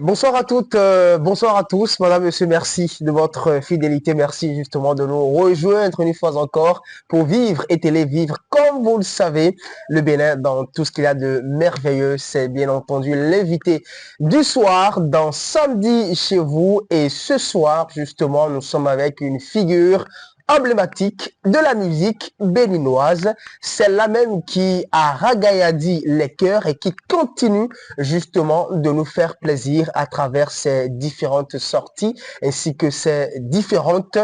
Bonsoir à toutes, bonsoir à tous, madame, monsieur, merci de votre fidélité, merci justement de nous rejoindre une fois encore pour vivre et télévivre. Comme vous le savez, le Bénin, dans tout ce qu'il y a de merveilleux, c'est bien entendu l'invité du soir dans Samedi chez vous. Et ce soir, justement, nous sommes avec une figure emblématique de la musique béninoise, celle-là même qui a ragaillardi les cœurs et qui continue justement de nous faire plaisir à travers ces différentes sorties ainsi que ces différentes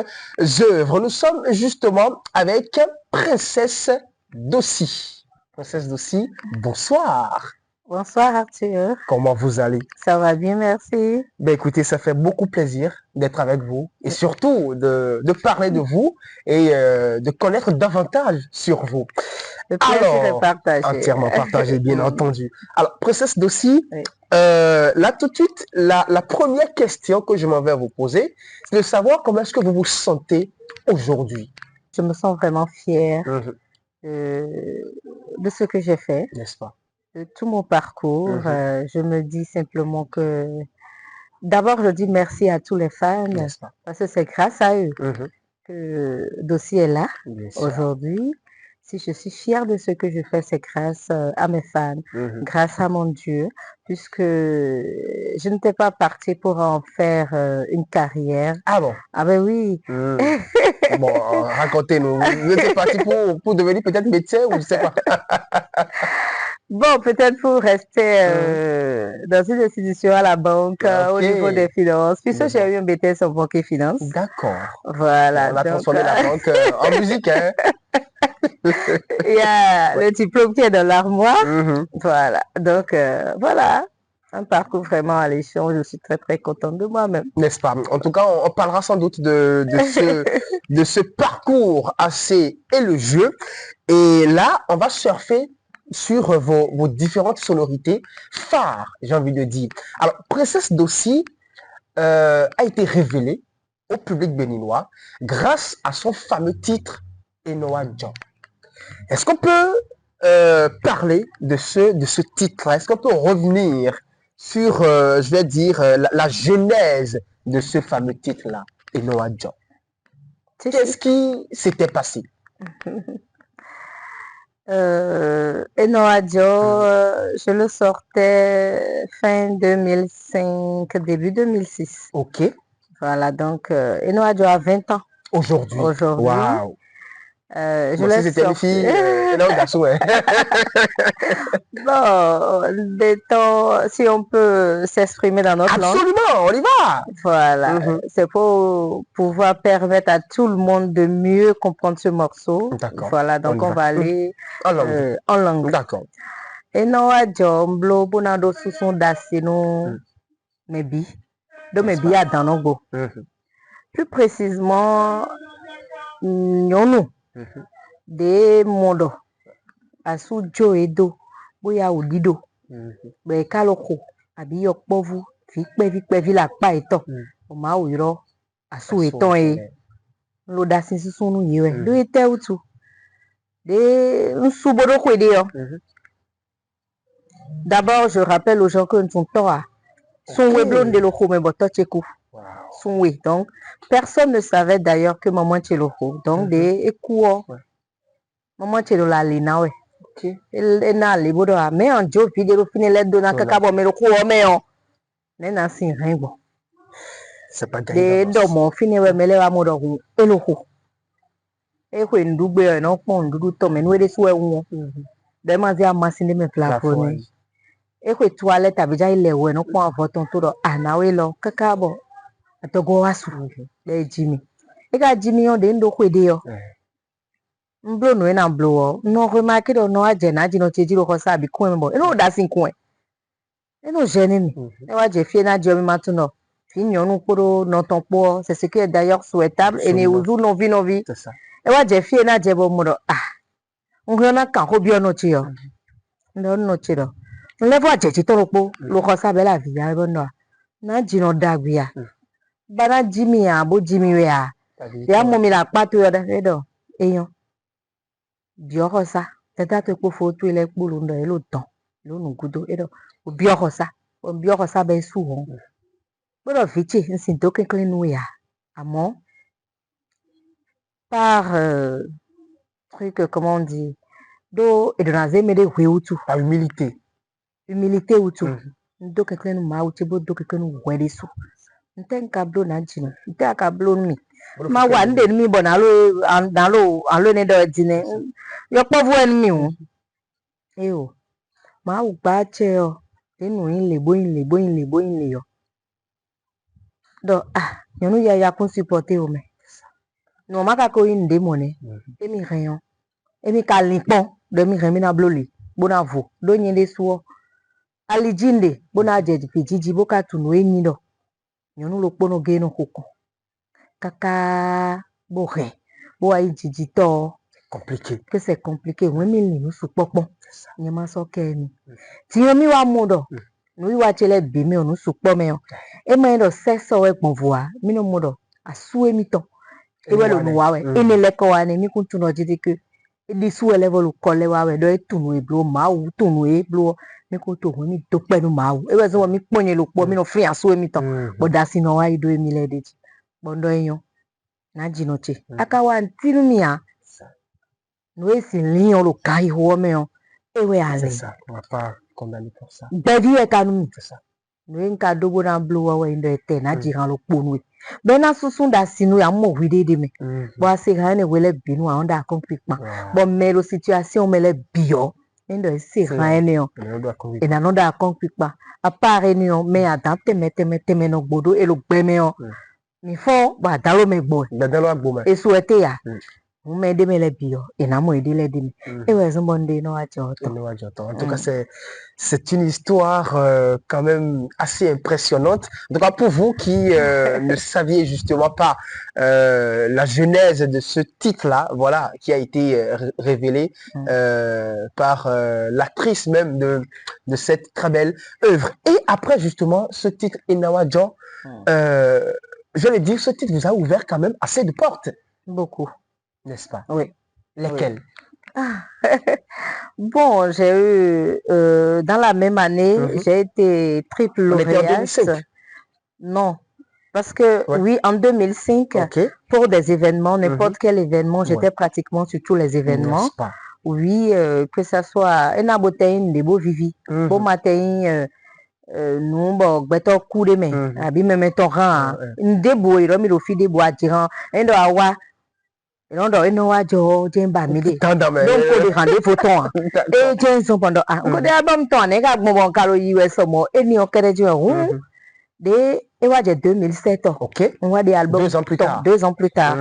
œuvres. Nous sommes justement avec Princesse Dossi. Princesse Dossi, bonsoir. Bonsoir Arthur, Comment vous allez? ça va bien, merci. Ben écoutez, ça fait beaucoup plaisir d'être avec vous et surtout de parler de vous et de connaître davantage sur vous. Le plaisir est partagé. Entièrement partagé, bien entendu. Alors, Princesse Dossi, Oui. là tout de suite, la première question que je m'en vais vous poser, c'est de savoir comment est-ce que vous vous sentez aujourd'hui. Je me sens vraiment fière Mhm. de ce que j'ai fait, N'est-ce pas? de tout mon parcours. Mhm. Je me dis simplement que d'abord, je dis merci à tous les fans N'est-ce pas? parce que c'est grâce à eux Mhm. que le dossier est là Bien sûr. aujourd'hui. Si je suis fière de ce que je fais, c'est grâce à mes fans, Mhm. grâce à mon Dieu, puisque je n'étais pas partie pour en faire une carrière. Ah bon? Ah ben oui. Mhm. Bon, racontez-nous. Vous étiez parti pour devenir peut-être médecin ou je ne sais pas. Bon, peut-être pour rester Mhm. dans une institution à la banque au niveau des Ok. finances, puisque Je j'ai vois. eu un BTS en banque et finance. D'accord. Voilà, On a donc transformé la banque en musique, hein? il y a Ouais. le diplôme qui est dans l'armoire. Mhm. Voilà, donc voilà, un parcours vraiment alléchant. Je suis très très contente de moi-même. N'est-ce pas? En tout cas, on parlera sans doute de ce parcours assez élogieux. Et là, on va surfer sur vos différentes sonorités phares, j'ai envie de dire. Alors, Princesse Dossi a été révélée au public béninois grâce à son fameux titre Enoa John. Est-ce qu'on peut parler de ce titre? Est-ce qu'on peut revenir sur, je vais dire, la genèse de ce fameux titre-là, Enoa John? Qu'est-ce qui s'était passé? Enoa Joe, je le sortais fin 2005, début 2006. Ok. Voilà, donc Enoa Joe a 20 ans Aujourd'hui. aujourd'hui. Waouh. Je Moi, si l'ai c'était une sorti. fille, c'est là au garçon. Hein. Bon, des temps, si on peut s'exprimer dans notre langue. Absolument, on y va. Voilà, Mhm. c'est pour pouvoir permettre à tout le monde de mieux comprendre ce morceau. D'accord. Voilà, On donc y on va. va aller En langue. en langue. D'accord. Enoa Jomblo, Bonado Suson Daseno, Mebi, de N'est-ce Mebi pas? à Danogo. Mhm. Plus précisément, Nyono, de Mondo, Asu Jo Edo, Boya Odido, Bekaloko, Abi Yokpovu, Vikpe la pa eto, Oma Oiro, Asu eton e, Lodasin Susunu Yewe, do ete utu, de Nsubodo Kwedeo. D'abord, je rappelle aux gens que nous sommes Torah. Son weblon de l'oko mais boto tchekou. Son we. Donc, personne ne savait d'ailleurs que maman tcheloko. Donc, des ekouo. Maman tchelo la lina we. Elle n'a les bodo a. Mais en joe vidéo fini l'aide de na kakabo mais le kou mais on. Nena sin rien bon. C'est pas gagné Des d'avance. domons fini we mele wa modo kou. Eloko. E kou ndugbe no pon ndudu to men we de suwe won. Des mazi a masine me plafone. Ekwe toilette abija ile we no pon avoton to do anawe lo kakabo atogo wasu le jimi eka jimi on de ndo kwede yo mblo no na mblo o no remarque do no aje na jino cheji ro ko sabi kun mo eno da sin kun eno gene mi e wa je fie na je mi matuno fi nyonu poro no ton po c'est ce qui est d'ailleurs souhaitable et ne uzu no vi C'est ça. e wa je fie na je bo mo do on na kan ho bi ono chi yo no chi do level ajeji to ropo lo ko sabe la vi ya bo no na jino dagbi ya bana jimi ya bo jimi we ya ya mo mi la pato yo da do eyan bi oko sa teta to po foto ile po lo ndo e lo tan lo nu gudo e do bi oko sa On bioko ça ben souvent. Bon, vite, c'est donc un clin d'œil à moi. Par truc, comment on dit, do et de la zeme de huiutu. Par humilité. Humilité ou tout. Donc un clin d'œil, tu peux donc un clin d'œil sous. Nten kablo na jino. Nten kablo mi. Ma wande mi bon alo ne do jine. Yo po vu en mi o. Yo. Ma u ba che o. Enu in le yo. Do yonu ya kun supporter o me. No maka ko in de money. Emi rayon. Emi kalipon de mi remi na bloli. Bona vo. Do nyende suo. Ali jinde bona jeji pijiji boka tunu emi do. Yonu lo pono geno koko. Kaka bohe. Bo ai jiji to. Compliqué. Que c'est compliqué. Oui, mais nous sous popon. Nyama so kemi. Ti yomi wa modo. Nous wa chele bimi onu sous pomeo. E ma ndo seso we ponvoa. Mi no modo. Asu emi to. Ewe lo nuwa we. Ene leko wa ne mi kuntu no jidi ke. E di su ele volu kole wa we. Do e tunu e blo ma u tunu e blo. Mi kuntu we mi dokpe nu ma u. Ewe zo mi ponye lo po mi no free asu emi to. Boda si no wa ido emi le deji. Bondo enyo. Na jinoche. Aka wa ntilu mi ya. Nous si lion lo kai ho me on. Ewe ale. C'est ça. On va pas condamner pour ça. Bevi e kanu. C'est ça. Nous en ka dogo na blue wa we ndo ete na jiran lo ponu. Bena susun da sinu ya mo wide de me. Bo ase ga ne wele binu a onda conflict. Bo me lo situation me le bio. Ndo se ga ne on. E na onda conflict pa. A part ni on me adapte me no gbodo e lo gbe me on. Mi fo ba dalo me gbo. Dalo agbo me. E souhaité ya. On m'a aidé les bio et n'a pas aidé les demi. Et ouais, c'est bon de nous en tout cas, c'est une histoire quand même assez impressionnante. En tout cas, pour vous qui ne saviez justement pas la genèse de ce titre-là, voilà, qui a été révélé par l'actrice même de cette très belle œuvre. Et après justement, ce titre Inawajo, je l'ai dit, ce titre vous a ouvert quand même assez de portes. Beaucoup. N'est-ce pas? Oui. Lesquels? Bon, j'ai eu, dans la même année, j'ai été triple lauréate. En 2005? Non, parce que oui, en 2005, pour des événements, n'importe quel événement, j'étais pratiquement sur tous les événements. N'est-ce pas? Oui, que ça soit un abotein, des beaux vivi, beau matin, nous, bon, beto coup de main, abi me mettons rang, une débo, il remet au fil des bois, tirant, un de awa. Non, non, non, je jemba midi. Donc, on est rendu photon. Et je suis pendant on connaît album ton, et quand mon calo US mo, et ni on connaît du roux. De, et ouais, j'ai 2007. Ok. On voit des albums. 2 ans plus tard. 2 ans plus tard.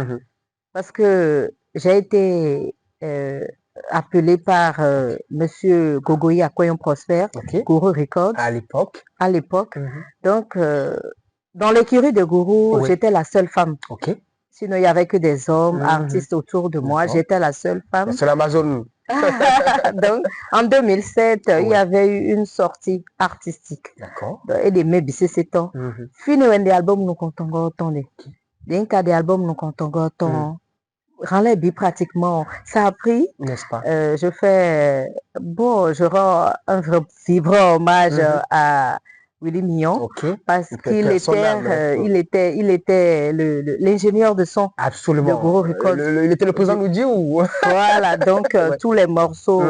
Parce que j'ai été appelé par Monsieur Gogoyi Akoyon Prosper, Gourou Records. À l'époque. À l'époque. Donc, dans l'écurie de Gourou, j'étais la seule femme. Ok. Sinon, il n'y avait que des hommes, artistes autour de moi. J'étais la seule femme. C'est l'Amazon. Donc, en 2007, il y avait eu une sortie artistique. D'accord. Et des mébissés, c'est temps. Fini, des albums, nous comptons autant. Des cas d'albums, nous comptons autant. Rends bi pratiquement. Ça a pris. N'est-ce pas? Je rends un vrai vibrant hommage à Willy Millon, parce qu'il était, il était l'ingénieur de son. Absolument. De Gourou Records. Il était le président Noudi ou? Voilà, donc tous les morceaux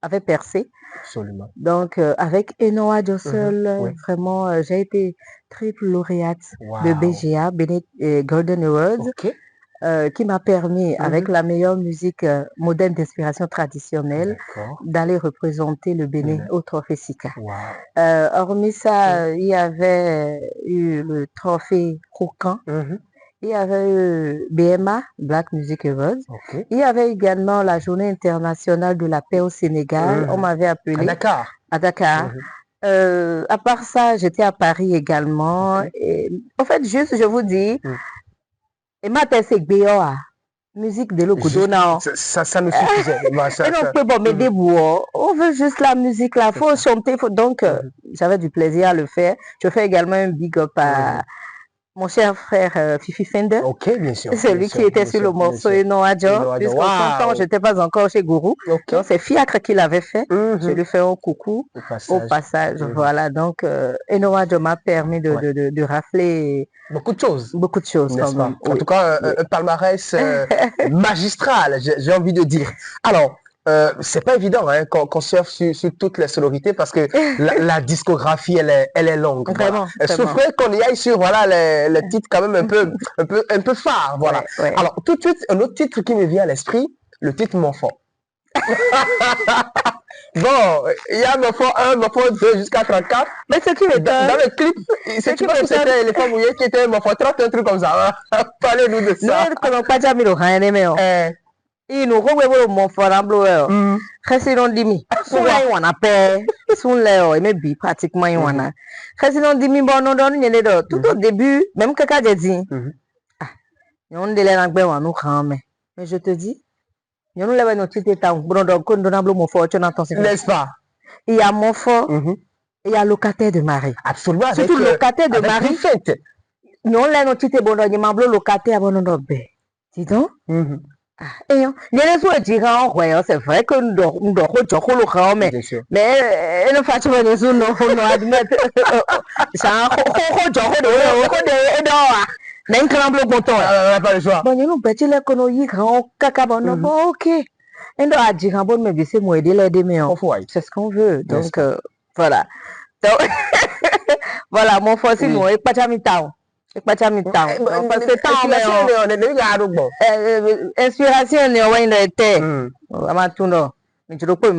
avaient percé. Absolument. Donc avec Enoa Jossel, vraiment, j'ai été triple lauréate de BGA, Golden Awards. Qui m'a permis, avec la meilleure musique moderne d'inspiration traditionnelle, d'aller représenter le Bénin au Trophée Sika. Hormis ça, il y avait eu le Trophée Croquant, il y avait eu BMA, Black Music Awards, il y avait également la Journée internationale de la paix au Sénégal, on m'avait appelé à Dakar. À part ça, j'étais à Paris également. Et, en fait, juste, je vous dis, et ma tête c'est Béoa, musique de l'Okudona. Ça nous suffisait. Et non, peut bon, mais des bois. On veut juste la musique là, faut chanter. Donc, j'avais du plaisir à le faire. Je fais également un big up à mon cher frère Fifi Fender. Ok, bien sûr. C'est lui qui était sur le morceau Eno Adjo. Puisqu'en son temps, je n'étais pas encore chez Gourou. Donc, c'est Fiacre qui l'avait fait. Je lui fais un coucou au passage. Voilà, donc Eno Adjo m'a permis de rafler beaucoup de choses. Beaucoup de choses, quand même. En tout cas, un palmarès magistral, j'ai envie de dire. Alors, c'est pas évident hein, qu'on surfe sur toutes les sonorités parce que la discographie elle est longue. Vraiment. Voilà. Souffrez qu'on y aille sur voilà les titres quand même un peu phares. Voilà. Ouais. Alors tout de suite un autre titre qui me vient à l'esprit, le titre Mon Fort. Bon, il y a Mon Fort 1, Mon Fort 2 jusqu'à 34. Mais ce qui est dans le clip, c'était les femmes mouillées qui étaient Mon Fort 30, un truc comme ça. Parlez-nous de ça. Inu ko webo mo fora blo e khasi non dimi sunla wana pe sunla o e me bi pratiquement wana khasi non dimi bon non don nyele do tout au début même kaka je dit ah yon de la ngbe wan nou kan mais je te dis yon le no tite ta bon do ko don blo mo fort tu n'entends n'est-ce pas il y a Mon Fort il y a Locataire de Marie absolument surtout Locataire de Marie yon le no tite bon do nyama blo Locataire bon do be dis donc et c'est vrai que nous devons mais ne faisons pas de nous admettre ça même quand on content pas le choix bon nous petit les connois grand caca bon ok et donc à dire bon mais c'est moi aider les mais c'est ce qu'on veut donc voilà donc voilà Mon Fort si moi et pas jamais temps parce que inspiration ne wa ina te ama tuno nchiroko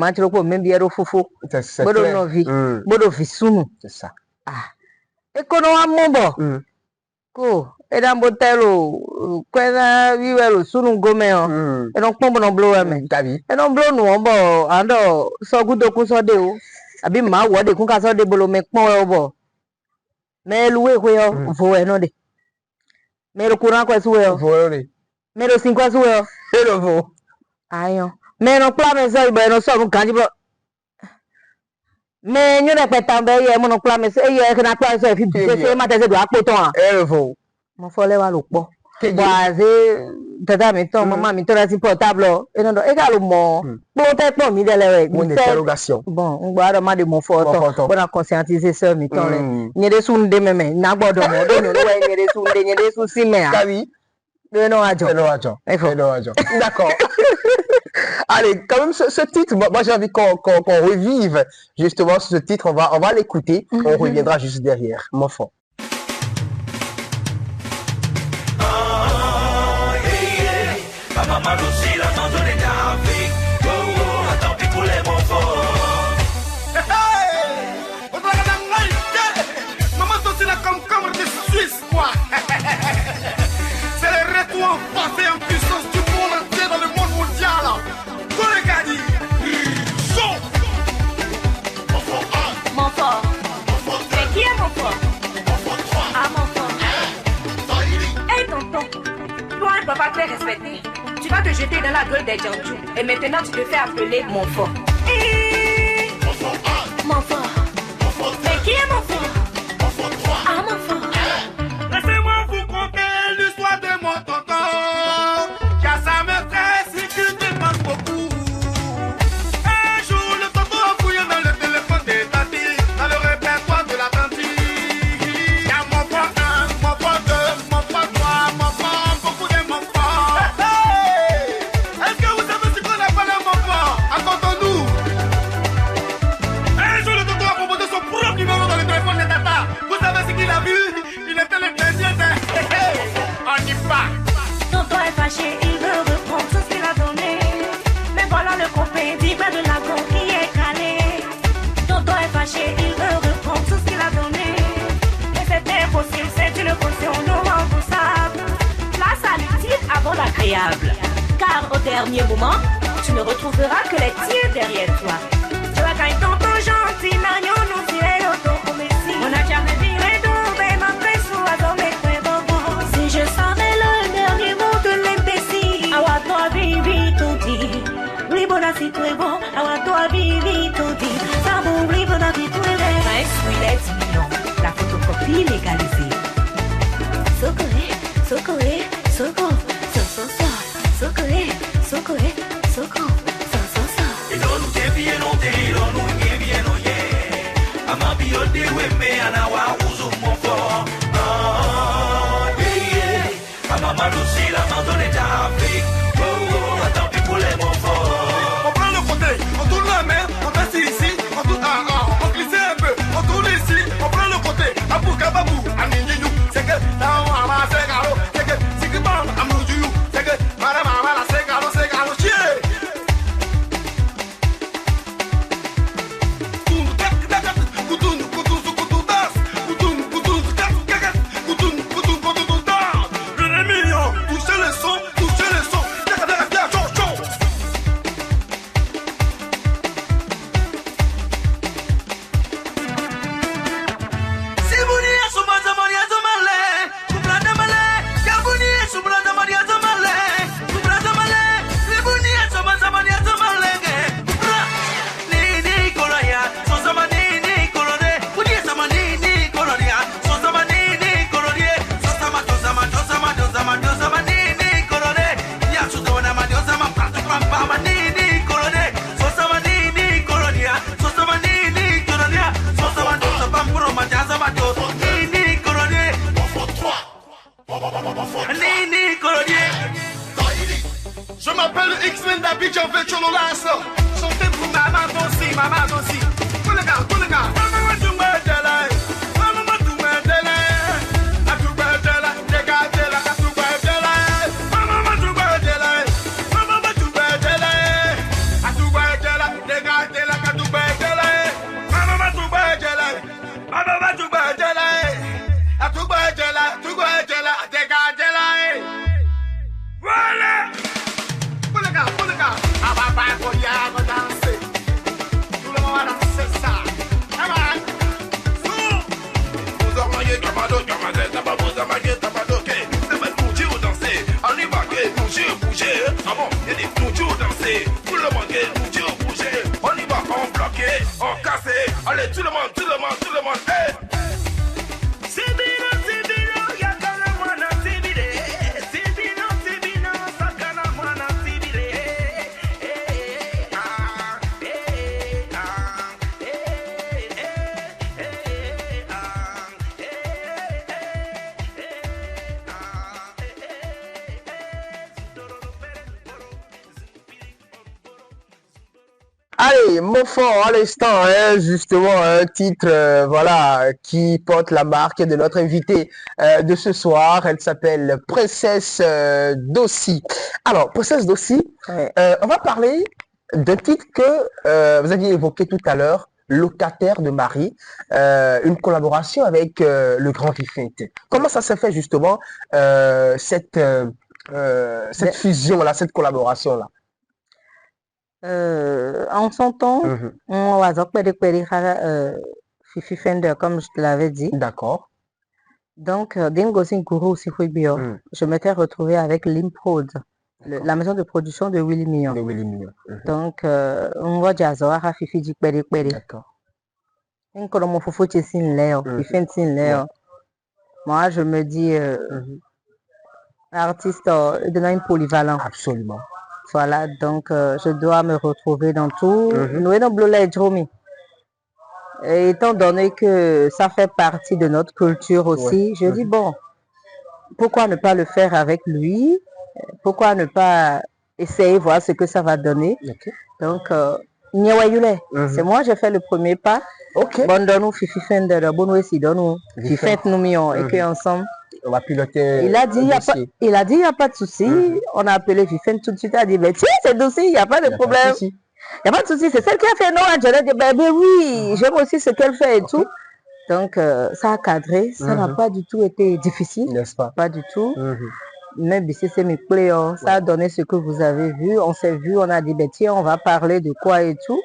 même biero fufu bodo no vi bodo visunu c'est ça ekono wa mombo ko eda mbotelo kwena wiwelo sunu gome o e don pombo no blow me tabi e don blow no ombo ando so gudo kun so de o abi ma wo de kun ka so de bolo me pon o bo mais loué quoi voé non de mais le courant quoi soué voé mais le 5 quoi soué et le vo ayo mais non plat mais ça ben non so nous kanji mais nous ne peut tambe ye mon plat mais ça ye que na plat ça fi c'est matin c'est doit poton et le vo mon folé wa lo po boise tata mi ton maman mi ton si portable et non également bon t'es pas mi de le une interrogation bon on va demander Mon Fort on a conscientiser ça mi ton le nyede sun de meme na gbodo mo do no we nyede sun si me ah oui Eno Adjo d'accord. Allez, quand même ce titre, moi j'ai envie qu'on revive justement ce titre, on va l'écouter, on reviendra juste derrière. Mon Fort. C'est le retour en force et en puissance du monde entier dans le monde mondial. Kolekani, chaud. Mon Fort. Mais qui est Mon Fort? Ah, Mon Fort. Hey tonton, toi un papa très respecté, tu vas te jeter dans la gueule des Djandjou et maintenant tu te fais appeler Mon Fort. Mon Fort. Mais qui est Mon Fort? Ah, Mon Fort. Laissez-moi vous conter l'histoire de mon tonton. Car sa maîtresse qui me manque beaucoup. Un jour, le tonton a fouillé dans le téléphone des tatis, dans le répertoire de la tante. Il y a Mon Fort 1, Mon Fort 2, Mon Fort 3, Mon Fort, beaucoup de Mon Fort. Est-ce que vous savez ce qu'on appelle un Mon Fort? Racontons-nous. Un jour, le tonton a proposé son propre numéro dans le téléphone des tatas. Vous savez ce qu'il a vu? Il était le plaisir de... On y va. Tonton est fâché, il veut reprendre tout ce qu'il a donné. Mais voilà le copain dit pas de la gonne qui est calé. Tonton est fâché, il veut reprendre tout ce qu'il a donné. Mais c'est impossible, c'est une potion non remboursable. La solitude avant l'agréable. Car au dernier moment, tu ne retrouveras que les tirs derrière toi. Tu vas gagner tonton gentil, Marion nous tirer au messie. On n'a jamais vu les deux, mais ma presse ou à dormir très bon. Si je savais le dernier mot de l'imbécile, awa toi vivi tout dit. Oui, bon, si tout est bon, awa toi vivi tout dit. Ça bon, oui, bon, si tout est bon. 10 millions, la photocopie légalisée. j'en fais sur le lasso. Chantez pour maman aussi, maman aussi. Pour le gars, pour le gars. Maman, tu m'as de là. Maman, tu m'as de là. A tu m'as de là. Des gars de là, tu m'as de là. Maman, tu m'as de là. Maman, tu m'as de là. A tu m'as de là. Des gars de là, tu m'as de là. Maman, tu m'as de là. Maman, tu m'as de là. A tu m'as de là, tu m'as de là. Des gars de là. Voilà. Pour le gars. Ah bah bah, faut y aller danser. Tout le monde va danser ça. Ah bah. Vous en mangez, camado, vous en mangez, ok. C'est pas bouger ou danser. On y va, bouger. Ah bon, il y a des bouger ou danser. Tout le monde, bouger ou bouger. On y va, on bloqué, on cassé. Allez, tout le monde, hey. Allez, Montfort, à l'instant, hein, justement, un titre voilà, qui porte la marque de notre invitée de ce soir. Elle s'appelle Princesse Dossi. Alors, Princesse Dossi, on va parler d'un titre que vous aviez évoqué tout à l'heure, Locataire de Marie, une collaboration avec le Grand Vifinte. Comment ça s'est fait justement, cette fusion-là, cette collaboration-là? En son temps, on va Fifi Fender, comme je te l'avais dit. D'accord. Donc, je m'étais retrouvée avec Limprod, la maison de production de Willy Millon. Donc, on va dire à Fifi dit d'accord. Moi, je me dis, artiste de une polyvalent. Absolument. Voilà, donc je dois me retrouver dans tout. Et étant donné que ça fait partie de notre culture aussi, je dis bon, pourquoi ne pas le faire avec lui? Pourquoi ne pas essayer, voir ce que ça va donner? Donc, c'est moi, j'ai fait le premier pas. Bon, donne-nous Fifi Fender, bon, aussi, donne-nous Fifi nous et qu'ensemble. On va piloter. Il a dit, il n'y a pas de souci. On a appelé Vifine tout de suite. Il a dit, mais tiens, c'est Dossi, il n'y a pas de problème. Il n'y a pas de souci. C'est celle qui a fait non. Je lui ai dit, ben oui, j'aime aussi ce qu'elle fait et tout. Donc, ça a cadré. Ça n'a pas du tout été difficile. N'est-ce pas? Pas du tout. Même si c'est mes plaies, ça a donné ce que vous avez vu. On s'est vu, on a dit, ben tiens, on va parler de quoi et tout.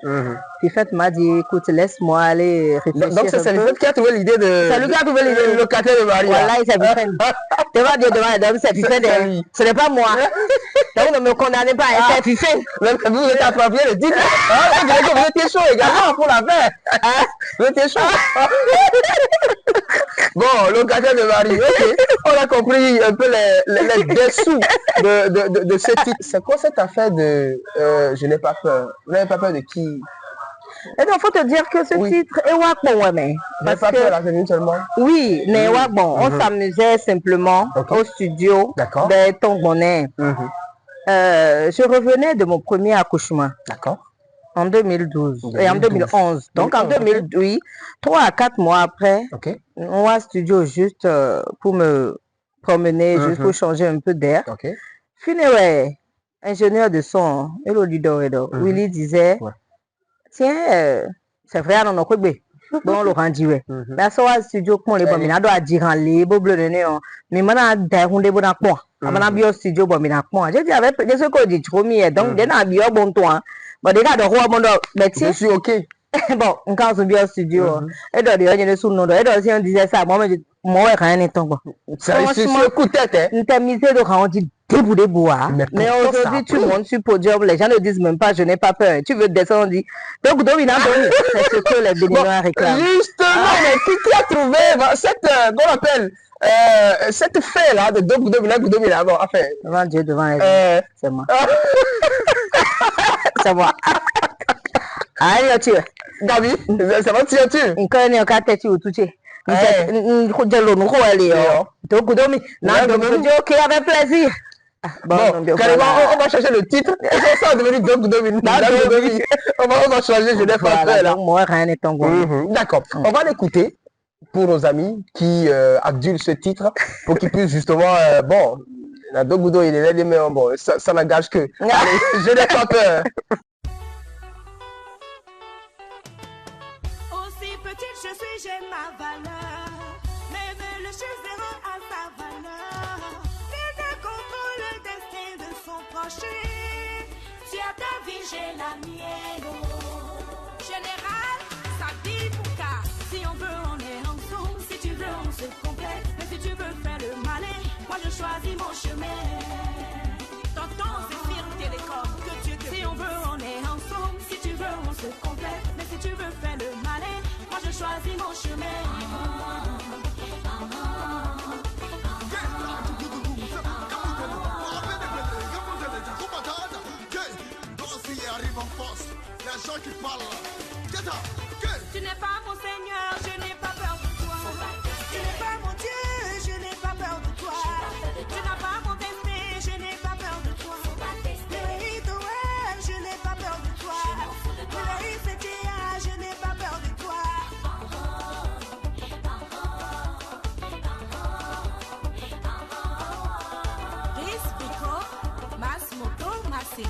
Puis Fête m'a dit, écoute, laisse-moi aller réfléchir. Donc c'est Fête qui a trouvé l'idée de... C'est lui qui a trouvé l'idée de Locataire de Marie. Voilà, il s'est fait. Tu vas dire devant les dames, c'est Fifette. Ce n'est pas moi. Donc ne me condamnez pas, c'est Fifette. Même que vous êtes approprié le titre. Vous étiez chaud également pour la faire. Vous étiez chaud. Bon, Locataire de Marie, ok. On a compris un peu les dessous de ce titre. C'est quoi cette affaire de je n'ai pas peur? Vous n'avez pas peur de qui? Et donc, il faut te dire que ce titre est bon, mais. Parce pas peur, là, c'est une seulement. Oui, mais bon, on s'amusait simplement au studio. D'accord. De ton bonnet. Je revenais de mon premier accouchement. D'accord. En 2012 et en 2011. Donc en 2008, 3 à 4 mois après, on va au studio juste pour me promener, juste pour changer un peu d'air. Fini, ingénieur de son, Willy disait, tiens, c'est vrai, on a bon, le rendu. Mais ça va au studio, pour les bomines, on doit dire en les bleu de néon. Mais maintenant, on est bon à quoi? On a bien au studio, bon, j'ai dit avec des choses qu'on dit trop mieux. Donc, on a bien bon toi. Bon, des gars de roi, bon, mais tiens. Je suis ok. Bon, on quand on bien au studio. Et donc, il y a des sous-noms. Et donc, si on disait ça, moi, rien n'est tant bon. C'est un coup de tête, hein. Une misé de on dit debout, mais aujourd'hui, tu montes sur le podium, les gens ne disent même pas, je n'ai pas peur. Tu veux descendre, on dit, donc, c'est ce que les Béninois réclament. Justement, mais qui a trouvé cette, qu'on appelle, cette fée-là de Domina, bon, enfin. Devant Dieu, devant les c'est moi. C'est moi. Allez, tu es. Gabi, ça va tirer tu. Il connaît un cas tête ou tout tu. Donc, ok, avec plaisir. Bon, carrément, on va changer le titre. Ça est devenu Doc Domini. On va changer, je n'ai pas peur là. Moi, rien n'est en D'accord. On va l'écouter pour nos amis qui adulent ce titre pour qu'ils puissent justement, bon, la Dogudo il est là, mais bon, ça n'engage que. Allez, je n'ai pas peur. Aussi petite je suis, j'ai ma valeur. Mais le chez zéro a sa valeur. Les contre le destin de son prochain. Tu as ta vie, j'ai la mienne. Général, ça dit pour cas. Si on veut, on est ensemble. Si tu veux, on se complète. Mais si tu veux faire le malin, moi je choisis mon chemin. Tonton, c'est Fir Télécom. Que Dieu te... Si on veut, on est ensemble. Si tu veux, on se complète. Mais si tu veux faire le malin, moi je choisis mon chemin. Arrive en force, les gens qui parlent là. Tu n'es pas mon Seigneur, je n'ai pas peur de toi. Tu n'es pas mon Dieu, je n'ai pas peur de toi. Tu n'as pas mon destin, je n'ai pas peur de toi. Je n'ai pas peur de toi. Je n'ai pas peur de toi. Riz, Pico, Mas, Moto, Massi.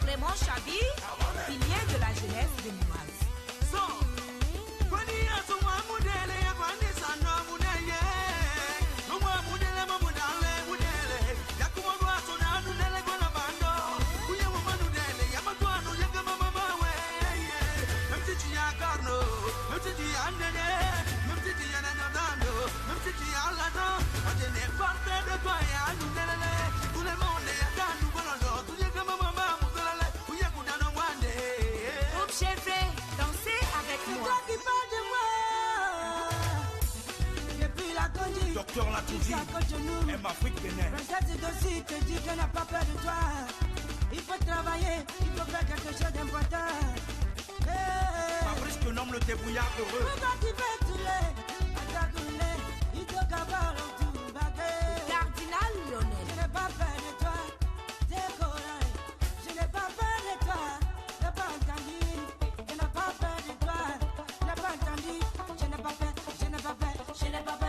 Raymond Chabi, pilier de la jeunesse béninoise. Docteur Latouzi, Afrique Bénin. Cette dossier te dit qu'elle n'a pas peur de toi. Il faut travailler, il faut faire quelque chose d'important. Fabrice que nomme le débrouillard heureux. Pourquoi tu veux touler, il faut qu'avoir un tout baguette. Cardinal Lionel. Je n'ai pas peur de toi, c'est correct. Je n'ai pas peur de toi, je n'ai pas entendu. Je n'ai pas peur de toi, je n'ai pas entendu. Je n'ai pas peur, je n'ai pas peur, je n'ai pas peur.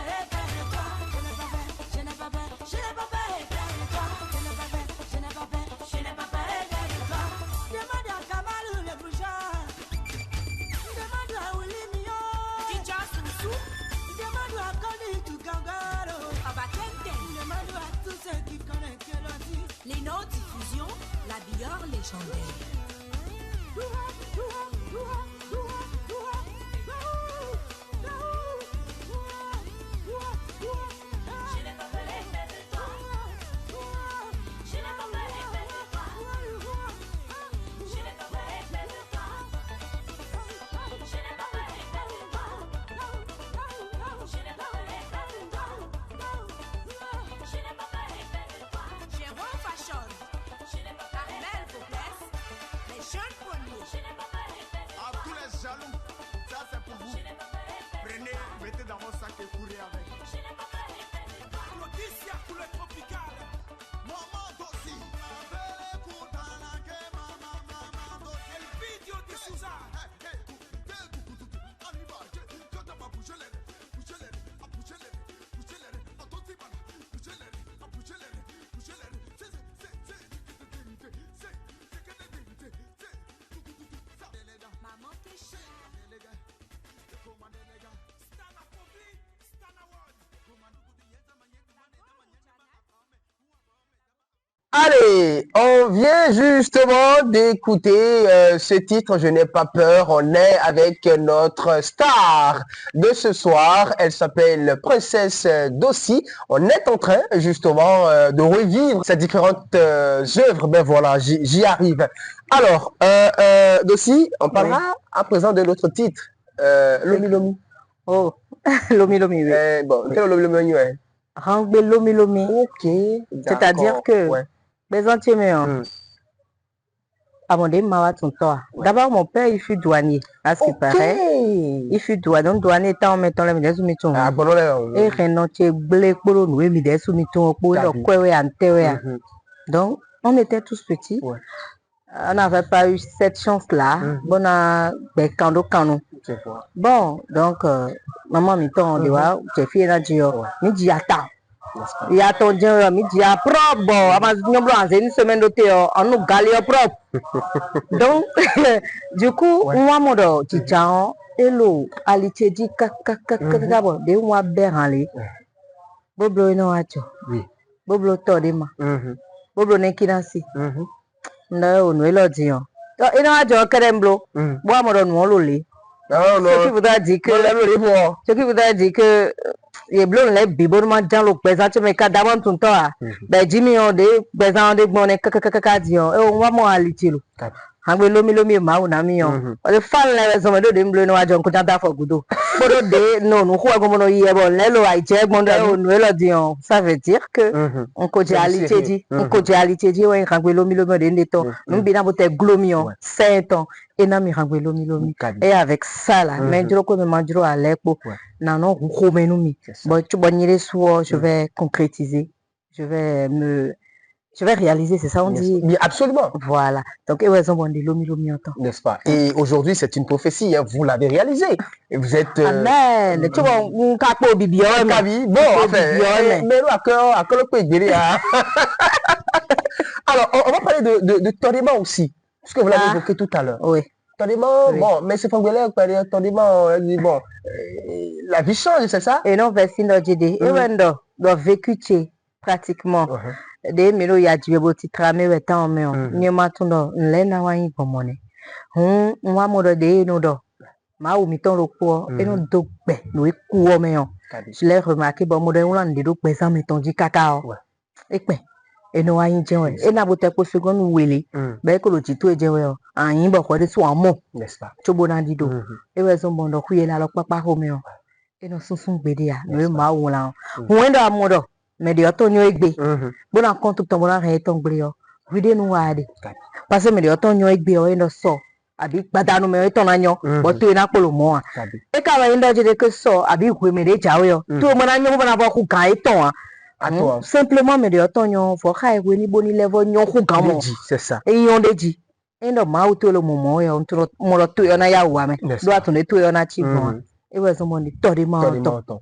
Diffusion, l'habilleur légendaire. Allez, on vient justement d'écouter ce titre Je n'ai pas peur. On est avec notre star de ce soir. Elle s'appelle Princesse Dossi. On est en train justement de revivre ces différentes œuvres. Ben voilà, j'y arrive. Alors, Dossi, on parlera à présent de notre titre, Lomi Lomi. Oh, Lomi Lomi, oui. Bon, quel est Lomi Lomi, ouais. Rangbe Lomi Lomi. Ok. C'est-à-dire que, ouais. D'abord, mon père, il fut douanier, à ce qui paraît. Il fut douanier. Donc, douanier étant en mettant les médias sous miton. Ah, bon, Et renoncer, blé, polo, nous, médias sous miton, pour le quoi, donc, on était tous petits. Ouais. On n'avait pas eu cette chance-là. Bon, on a des canaux. Bon, donc, maman, miton, on dit, j'ai fait un jour. Mais j'y attends. Il y a ton Dieu, midi à propre, bon, une semaine de thé, on nous galère propre. Donc, du coup, moi, mon dos, tu tiens, hello, Ali, tu dis, d'abord, de moi, berrali. Boblo, non, à toi. Boblo, toi, de ma. Boblo, n'est qu'il a si. Non, nous, il dit, et non, à toi, Keremblo, moi, mon nom, l'oli. Ce qui voudrait dire que, les bleus les bibonnements dans le présent mais quand d'abord tout le temps ben Jimmy on des présent des bonnes cacacadio et on va moi aller tilo hangwe lomi ma una mi on le fan la raison de dem bleu no ajon ko janta fo gudo bodo de non no ko go no ye bon le lo ai je bon de no le dion ça veut dire que on ko alité dit on ko alité dit ouais hangwe lomi de neto nous bina bote glomion 5 ans et na mi hangwe lomi et avec ça là mais je ko me manjro à l'époque non non romenumi bon tu bonire soit je vais concrétiser je vais réaliser, c'est ça on dit. Mais absolument. Voilà. Donc, lomi n'est-ce pas? Et aujourd'hui, c'est une prophétie, hein, vous l'avez réalisé. Et vous êtes. Amen. Tu vois, on capo bibion. Bon, enfin, mais à cœur le pays. Alors, on va parler de Tordema aussi, puisque vous l'avez évoqué tout à l'heure. Oui. Tordema, bon, mais c'est pas Tordema, bon, la vie change, c'est ça? Et non, versi no jede. Et wendo, do vécu pratiquement. Des milo ya jibe ti trame wetan me on ni ma tun do nle na wa yin pomone wa mo do de no do ma o mi ton ro ko e no do gbe no e ku o me on je l'ai remarqué bon mo de won de do gbe san mi ton di kaka o e pe e no wa yin je we e na bo te po segon wele be ko lo ti to e je we o ayin bo ko de so amo n'est-ce pas chobo na di do e we so bon do ku ye la lo papa ho me on e no sunsun gbede ya no e ma wo la won do amodo mais de otonyo egbe bon en compte tout mon rien ton brio vide nous ade parce que mais de otonyo egbe o eno so abi gbadanu me ton anyo bo to ina polo mo e ka wa ndo je de que so abi ku me de jawe yo to mo na nyo bo na bo ku kan eton simplement mais de otonyo fo ka e ni boni level nyo ku kan mo c'est ça e yon deji endo ma u to lo mo yo ntro mo lo to yo na ya wa me do atun to yo na chi bon e we so mo ni tori ma to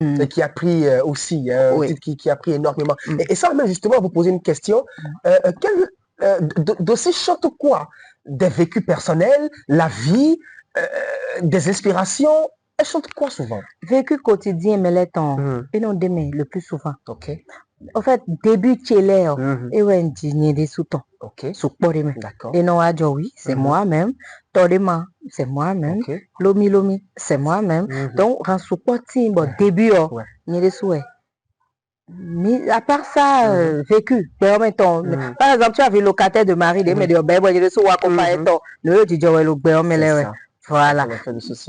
et qui a pris aussi, un Oui. titre qui a pris énormément. Et ça même justement vous poser une question. Dossi chante quoi? Des vécus personnels, la vie, des inspirations. Elle chante quoi souvent? Vécu quotidien, mais les temps. Et non, demain, le plus souvent. Ok. En fait, début tchéléo, et ouais, digné des sous-temps. Ok. Sous-poré, D'accord. et non, adjo, oui, c'est moi-même. Tordema, c'est moi-même. Ok. Lomi, c'est moi-même. Donc, en sous-porté, bon, début, Ouais. n'y des souhaits. Mais à part ça, vécu, ben, en même temps, par exemple, tu as vu locataire de Marie, mais de ben, il y a des sous à comparer, le dit, le ben, mais les, voilà.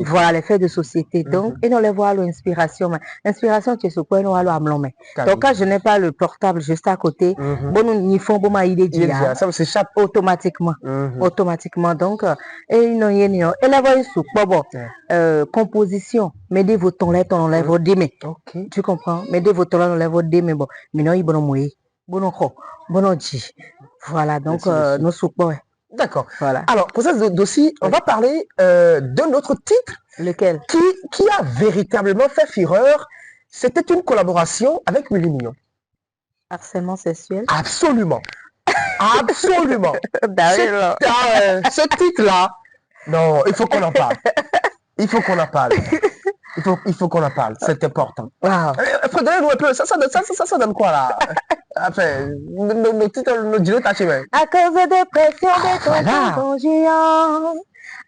Voilà, les faits de société. Donc, et non, les voir l'inspiration. L'inspiration, tu es sur quoi, non, alors, à me donc, quand je n'ai pas le portable juste à côté, bon, nous, n'y font pas ma idée d'hier. Ça s'échappe automatiquement. Automatiquement. Donc, et non, et la voix est sous, bon, composition, mettez vos tons là, ton lèvre d'aimer. Tu comprends? Mettez vos tons là, ton lèvre d'aimer, bon, mais non, il bon, moi, bon, voilà, donc, nous sous, ouais. D'accord. Voilà. Alors, pour ça, Dossi, on va parler de notre titre. Lequel? Qui a véritablement fait fureur. C'était une collaboration avec Willy Mignon. Harcèlement sexuel? Absolument. Absolument. ce ce titre-là, non, il faut qu'on en parle. Il faut qu'on en parle. Il faut qu'on en parle. C'est important. Wow. Donnez-nous un peu. Ça donne quoi là? Enfin, nos titres, nos dinos tachés même. À cause des pressions des tontons géants,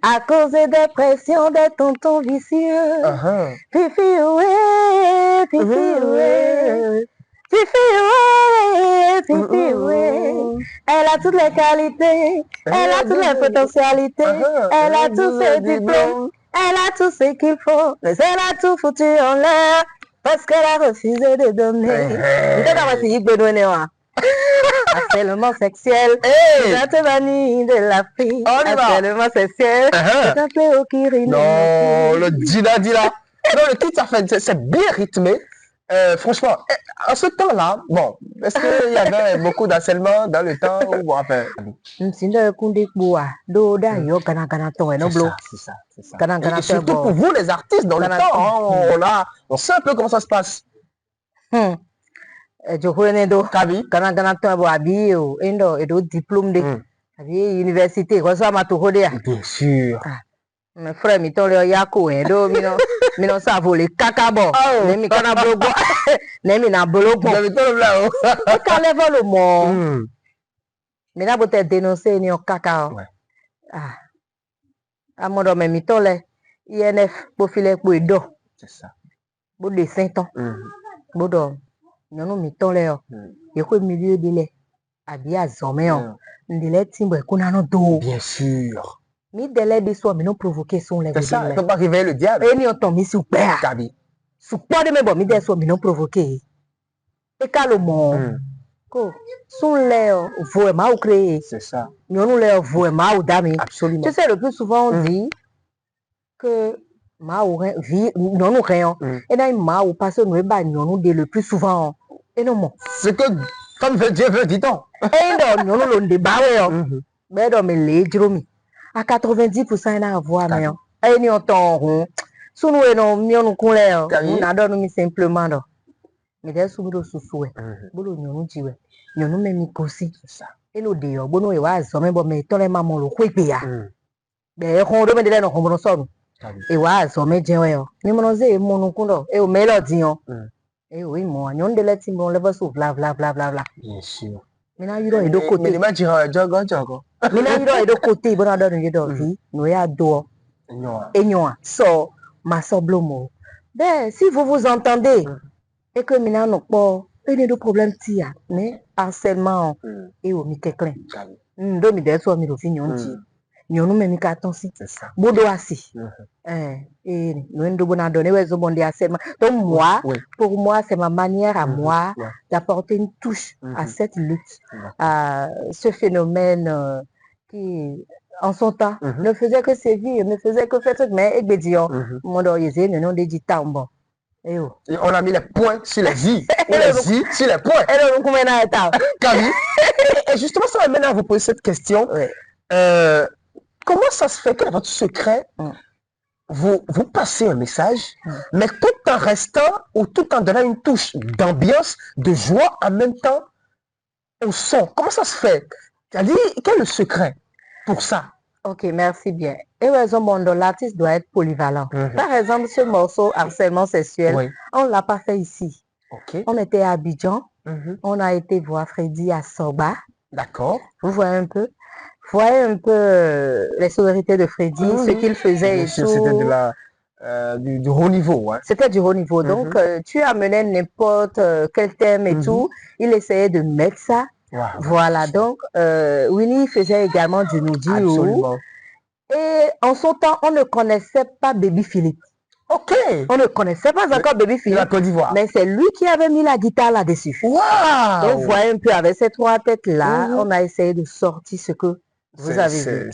à cause des pressions des tontons vicieux, Fifi ouais, Fifi ouais, Fifi ouais, Fifi ouais. Elle a toutes les qualités, elle a toutes les potentialités, elle a tous ses diplômes, elle a tout ce qu'il faut, mais elle a tout foutu en l'air. Parce qu'elle a refusé de donner. Harcèlement sexuel, c'est vanille de la fille. Harcèlement sexuel, c'est un fléau qui rit. Non, le Dina. Non, le titre, c'est bien rythmé. Franchement, en ce temps-là, bon, est-ce qu'il y avait beaucoup d'harcèlement dans le temps ou bon, enfin... C'est ça. Et surtout pour vous, les artistes, dans le temps, on sait un peu comment ça se passe. Je connais do diplôme de université, bien sûr. Mes frères, mi ton le yako do mi no sa voler kakabo ne mi kana blogo ne mi na blogo mi ton là o ka level mo mi na bote dénoncer ni o kaka amodo me mi ton le INF bo file po edo c'est ça bo de 5 ans bo do nyonu mi ton le o e ko milieu de le abi azome o ndile timbo e kuna no do bien sûr. Mi délai de soi, mais non provoquer son lèvre. C'est ça, il ne peut pas réveiller le diable. Et ni on tombe sous père. Sous pas de mes bon, mi délai soit, mais non provoquer. Et calme, son lèvre, vraiment ou créé. C'est ça. Nous lèvre vraiment ou dami. Absolument. Tu sais, le plus souvent, on dit que ma ou vie, non nous rien. Et là, ma ou parce que nous est bas, nous dit le plus souvent. Et non, ce que, comme Dieu veut, dit-on. Et non, nous débat, mais dans mes lèvres, à 90% na voix mais et ni on ton sunu e no mi onu kunle o na do mi simplement do mi de su do susu e bolo nyonu jiwe nyonu me mi kosi ça e no de o bono e wa zo me bo me to le mamo lo ku ipe ya be e kon do me de no kon bono so e wa zo me je we o mi mo no ze mo nu kun do e o me lo din o e o mo nyonu de le ti mo le bo so bla bla bla bla bla bien sûr. Mina yiro e do côté mais ma dire jogo Mina yiro e do côté bona do ni do vi no ya do enyoa so ma soblomo ben si vous vous entendez et que mina no po e ni do problème tia mais harcèlement e o mi keklen do mi de so mi do fi nyonji nyonu me mi ka ton si bodo asi no ndo bona do ne we zo bonde harcèlement donc moi pour moi c'est ma manière à moi d'apporter une touche à cette lutte à ce phénomène qui en son temps ne faisait que sévir, ne faisait que faire truc mais Egbedio mon doyezé ne non dit tambo et on a mis les points sur les i ou les i sur les points et donc comment na ta et justement ça m'amène à vous poser cette question comment ça se fait que votre secret vous passez un message, mais tout en restant ou tout en donnant une touche d'ambiance, de joie en même temps au son. Comment ça se fait? C'est-à-dire, quel est le secret pour ça? Ok, merci bien. Et raison, bon, donc, l'artiste doit être polyvalent. Par exemple, ce morceau harcèlement sexuel, Oui. on ne l'a pas fait ici. Ok. On était à Abidjan, on a été voir Freddy à Soba. D'accord. Vous voyez un peu? Vous voyez un peu les sonorités de Freddy, ce qu'il faisait Bien et sûr, tout. c'était du haut niveau. Hein. C'était du haut niveau. Donc, tu amenais n'importe quel thème et tout. Il essayait de mettre ça. Wow. Voilà. Donc, Winnie faisait également du Nudiou. Absolument. Et en son temps, on ne connaissait pas Baby Philippe. Ok. On ne connaissait pas encore Baby De la Philippe. Côte d'Ivoire. Mais c'est lui qui avait mis la guitare là-dessus. Wow. Donc, vous voyez un peu avec ces trois têtes-là, on a essayé de sortir ce que vous avez vu.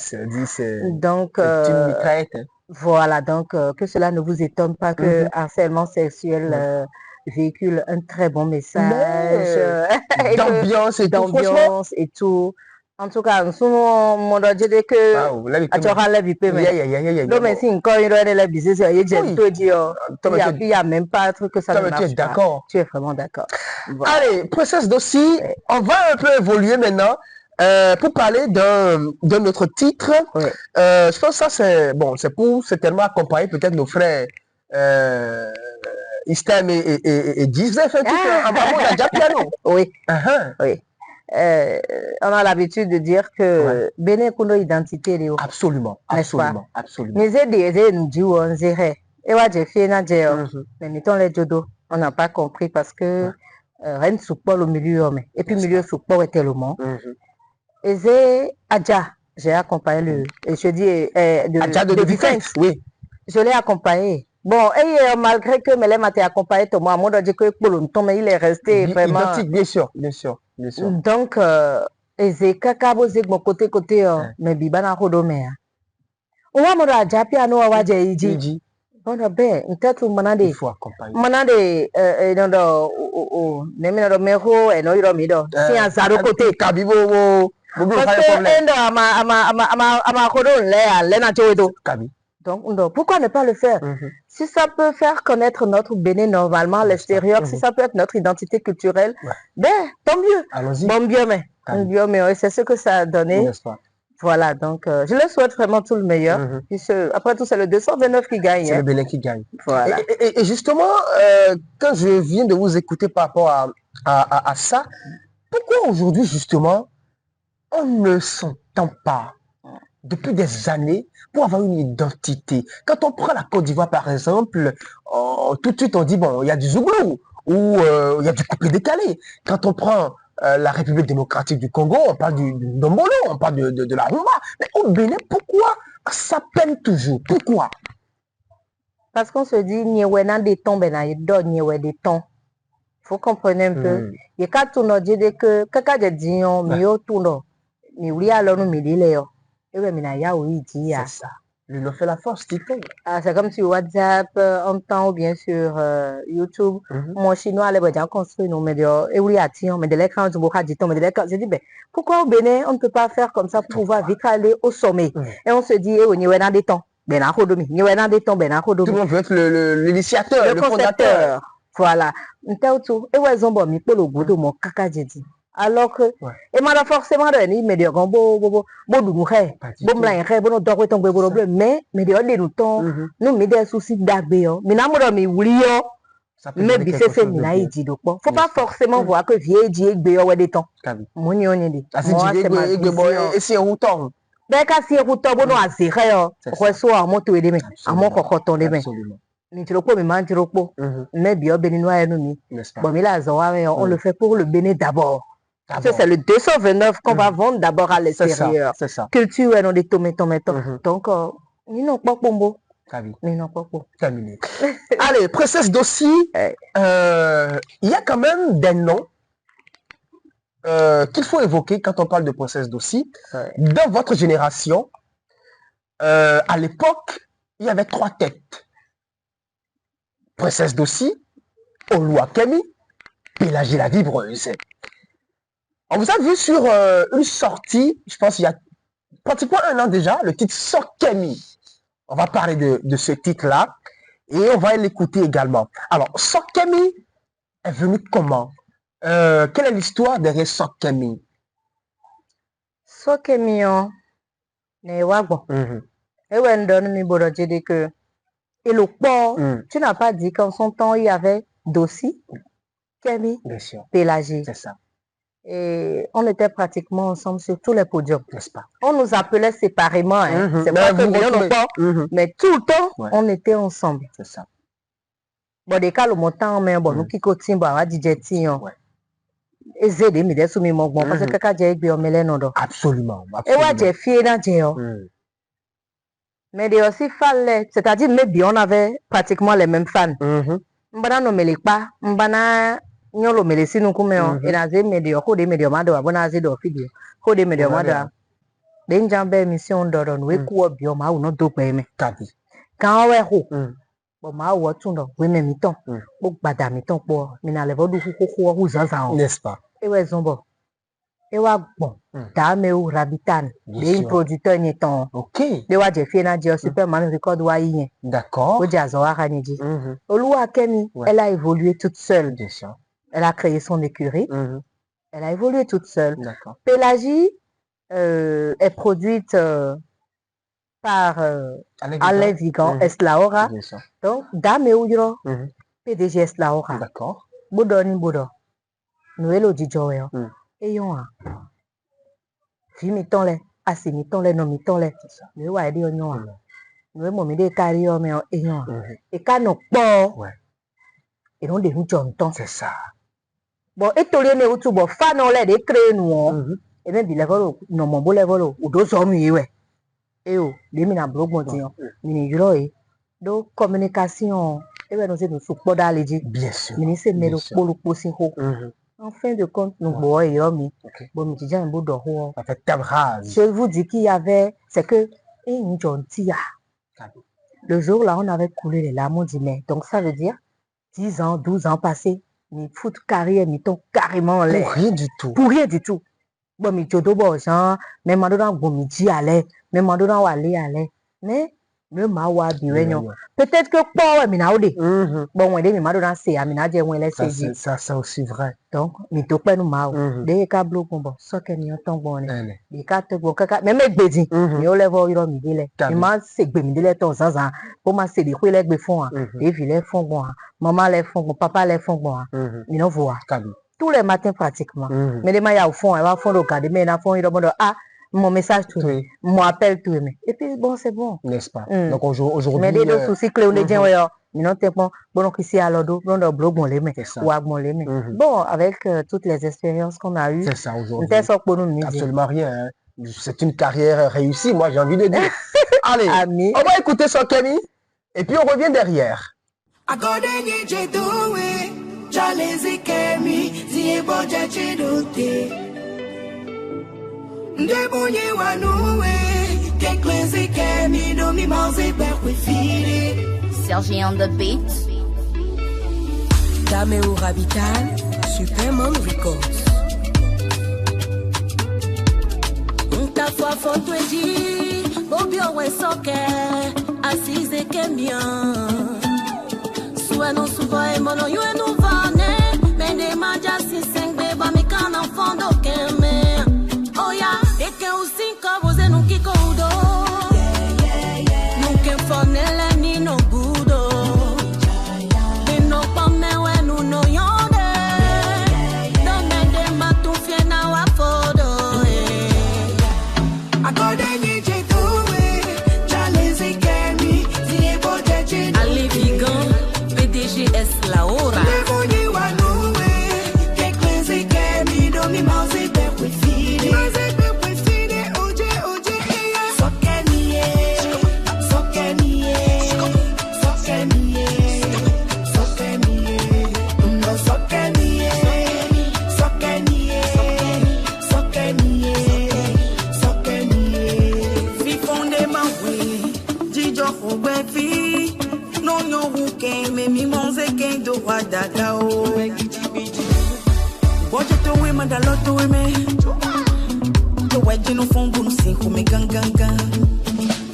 Donc, c'est une mitraillette. Hein. Voilà, donc que cela ne vous étonne pas que harcèlement sexuel véhicule un très bon message d'ambiance et tout. D'ambiance et tout. En tout cas, nous sommes dit que tu auras la vie mais non mais si encore il y a la business il y a même pas un truc que ça ne marche pas. Tu es d'accord. Tu es vraiment d'accord. Voilà. Allez, Princesse Dossi, on va un peu évoluer maintenant. Pour parler d'un autre titre, je pense que ça c'est tellement accompagner peut-être nos frères Istem et Giz. Vous avez fait un titre en bas de piano. Oui. Oui. On a l'habitude de dire que Bénin Kuno identité Léo. Absolument, absolument, absolument. Mais c'est nous dit on dirait. Et ouais, j'ai fait un mais mettons les jodos. On n'a pas compris parce que rien ne soupe au milieu homme. Et puis milieu soupe est tellement. Et c'est Adja, j'ai accompagné et je dis Adja de Defense, oui. Je l'ai accompagné. Bon, et malgré que Melem a été accompagné, moi, je dis que pour longtemps, mais il est resté vraiment. Identique, bien sûr, bien sûr, bien sûr. Donc, et c'est Kakabo Zig, mon côté, mais Bibana Rodome. On va me Adja piano à Wadji. On a bien, peut-être manade. Il faut accompagner. Manade, Nemina Romero, et Noiro Mido. Si un zaro côté. Kabibo. Parce que donc, pourquoi ne pas le faire? Si ça peut faire connaître notre Bénin normalement à l'extérieur, si ça peut être notre identité culturelle, ben, tant mieux. Allons-y. Bon, bien, mais c'est ce que ça a donné. Voilà, donc, je leur souhaite vraiment tout le meilleur. Après tout, c'est le 229 qui gagne. C'est le Bénin qui gagne. Voilà. Et justement, quand je viens de vous écouter par rapport à ça, pourquoi aujourd'hui, justement, on ne s'entend pas depuis des années pour avoir une identité? Quand on prend la Côte d'Ivoire, par exemple, tout de suite on dit, bon, il y a du Zouglou ou il y a du coupé décalé. Quand on prend la République démocratique du Congo, on parle du Ndombolo, on parle de la Rumba. Mais au Bénin, pourquoi ça peine toujours? Pourquoi? Parce qu'on se dit, Nyewena des tons, des tons. Faut comprendre un peu. Il y a quatre tournois que kaka de dion, mio tourno, mi oui alors nous mi dileo. Et oui, mina ya oui dit. C'est ça. L'union fait la force, dit-on. C'est comme sur WhatsApp, en temps ou bien sur YouTube. Mon chinois, les gens construit nos médias. Et oui, attends, mais de l'écran, je vous dis, mais de l'écran, je dis, ben, pourquoi au Bénin, on ne peut pas faire comme ça pour pouvoir vite aller au sommet? Et on se dit, eh, on y est dans des temps. Ben, tout le monde veut être l'initiateur, le fondateur. Voilà. Et ouais, zombo, mi polo godo, mon kaka, j'ai dit. Alors que, et moi, forcément, il me dit, mais, nous, mais des soucis d'agréo, mais mais c'est mina dit donc faut pas forcément voir que vieille dit ou des temps. Mon y on dit. Et c'est autant. Ben quand c'est autant bon à zéro, reçoit moto et demain, à mon cocoton demain. Ni tu le peux me tu le peux. Mais bien béninois et nous. Bon mais là on le fait pour le Bénin d'abord. C'est le 229 qu'on va vendre d'abord à l'extérieur. C'est ça. Culture et non des tomates. Donc ni non pas pombo. Mais non pas pour terminer. Allez, Princesse Dossi, il y a quand même des noms qu'il faut évoquer quand on parle de Princesse Dossi. Dans votre génération, à l'époque, il y avait 3 têtes. Princesse Dossi, Oluwakemi, Pélagie la Vibreuse. On vous a vu sur une sortie, je pense il y a pratiquement 1 an déjà, le titre Sokemi. On va parler de ce titre-là et on va l'écouter également. Alors, Sokemi est venu comment? Quelle est l'histoire derrière Sokemi? Sokemi, ne wagbo. Ewe ndon mi bodo dit que et le port, tu n'as pas dit qu'en son temps il y avait Dossi, Kemi, Bien sûr, Pélagie. c'est ça, Et on était pratiquement ensemble sur tous les podiums. n'est-ce pas? On nous appelait séparément. Hein. C'est Mais pas que vous Million retrouvez- le port, mais tout le temps, Ouais. on était ensemble. C'est ça. Bon, des cas, le montant, mais bon, nous qui continuons, bah, à DJ Ouais. Et c'est des médias sous mes mots, parce que quelqu'un j'ai eu un mélène. Absolument. Et ouais, absolument. j'ai fié dans Jéo. Mais il aussi fallait, c'est-à-dire, mais on avait pratiquement les mêmes fans. Mbana no melikpa, mbana nyolo melisi nukumeo, inaze medio, kode medio mado, abona aze do video, kode medio mado. Denjambe mission doron, we kuwa bio ma uno dope me. Kabi. Quand we ho, bo ma wo tundo, we me miton, bo bada miton po, mina levo du kuku huzaza. N'est-ce pas? Ewe zombo. Ewa bon, dame ou rabitan, Bien de sûr. producteur nyeton. Ok. De wa je fie na je Superman record wa yin. D'accord. O jazo wa kaniji. Olua Kemi, Ouais. elle a évolué toute seule. Bien sûr. Elle a créé son écurie. Elle a évolué toute seule. D'accord. Pélagie est produite par Alain Vigan, Eslaora. Bien sûr. Donc, Dame Ouyro, PDG Eslaora. D'accord. Boudoni Boudon. Noël Didjoé. Et yon a. Fi miton le, asi miton le, no miton le. Le wa edi yon a. Noël momide kari yon me et yon a. Et quand on port, Ouais. et non de nous jonton. C'est ça. Bon, et tolé ne utu bo fan on le de créer nous. Et même level no mon beau level ou do so mi we. Et oh, de mi na blog mo ti yon. Mi ni yuro e. Do communication e we no se no support daleji. Bien sûr. Mi ni se me Bien do sûr. polo posin ho. En fin de compte, nous boy et yomi. Ok. Bon, mi ti jan bo do ho. Ça fait table rase. Je vous dis qu'il y avait, c'est que une gentille. Le jour là, on avait coulé les larmes, on dit mais donc ça veut dire 10 ans, 12 ans passés, mi fout carrière, mi ton carrément en l'air. Pour rien du tout. Pour rien du tout. Bon, mi jodo bo gens, mais mando dans bon mi di allait, mais mando dans aller allait. Mais le ma wa biwenyo. Peut-être que pas mi na ode. Bon, on mi mando dans c'est mi na je won les c'est. Ça c'est aussi vrai. Donc, mi to pe nu ma o. De ka blo bon, so ke mi ton bon ne. Elle est. De ka te bon kaka, même gbedi. Mi o level yoro mi dele. Tabi. Mi ma se gbe mi dele ton zanzan. Pour ma se de kwe le gbe fon a. De vi le fon bon a. Maman le fon bon, papa le fon bon a. Mi no voa. Kabi. Tous les matins pratiquement. Mais les mailles au fond, elle va fond au cas de mais na fond il bon ah mon message tout, Oui. mon appel tout mais. Et puis bon c'est bon. N'est-ce pas? Mm. Donc aujourd'hui. Mais des deux soucis clés on est bien ouais. Mais non t'es bon donc ici à l'autre on a blog bon les mais C'est ça. ou à bon les mais. Bon avec toutes les expériences qu'on a eues. C'est ça On aujourd'hui. était sur pour nous musique. Absolument rien. Hein. C'est une carrière réussie, moi j'ai envie de dire. Allez, Ami. on va écouter Sokemi et puis on revient derrière. According je doe, jalezi kemi, ziye boja chidote. Ndebonye wanuwe, keklezi kemi, domi manze bekwe fili. Sergi on the beat. Dame ou Rabital, Superman Records. Unta fois fonto eji, bobio we soke, asize kemian. Sueno suva e mono yu e nu vane, mende maja si sengbe ba mi kana fondo keme. Oya, eke u cinco voze nu kiko udo. Nuke fonele ni no gudo. Dino pame we nu no yonde. Dome de matu fiena wa fodo. According je doe, jalezi kemi, ziye boje chido. Ali Vigan, PDG Eslaora. Ndebonye wanuwe, keklezi kemi, domi manze bekwe fili. Manze bekwe fili, oje oje eya. Sokemiye, sokemiye, sokemiye, sokemiye. No sokemiye, sokemiye, sokemiye, sokemiye. Fifonde mawe, jijo ogbe fi. No nyo wuke me mi monze ken do wadaga o. Boje to we mandalo to we me. To weje no fongu no sinko me ganganga.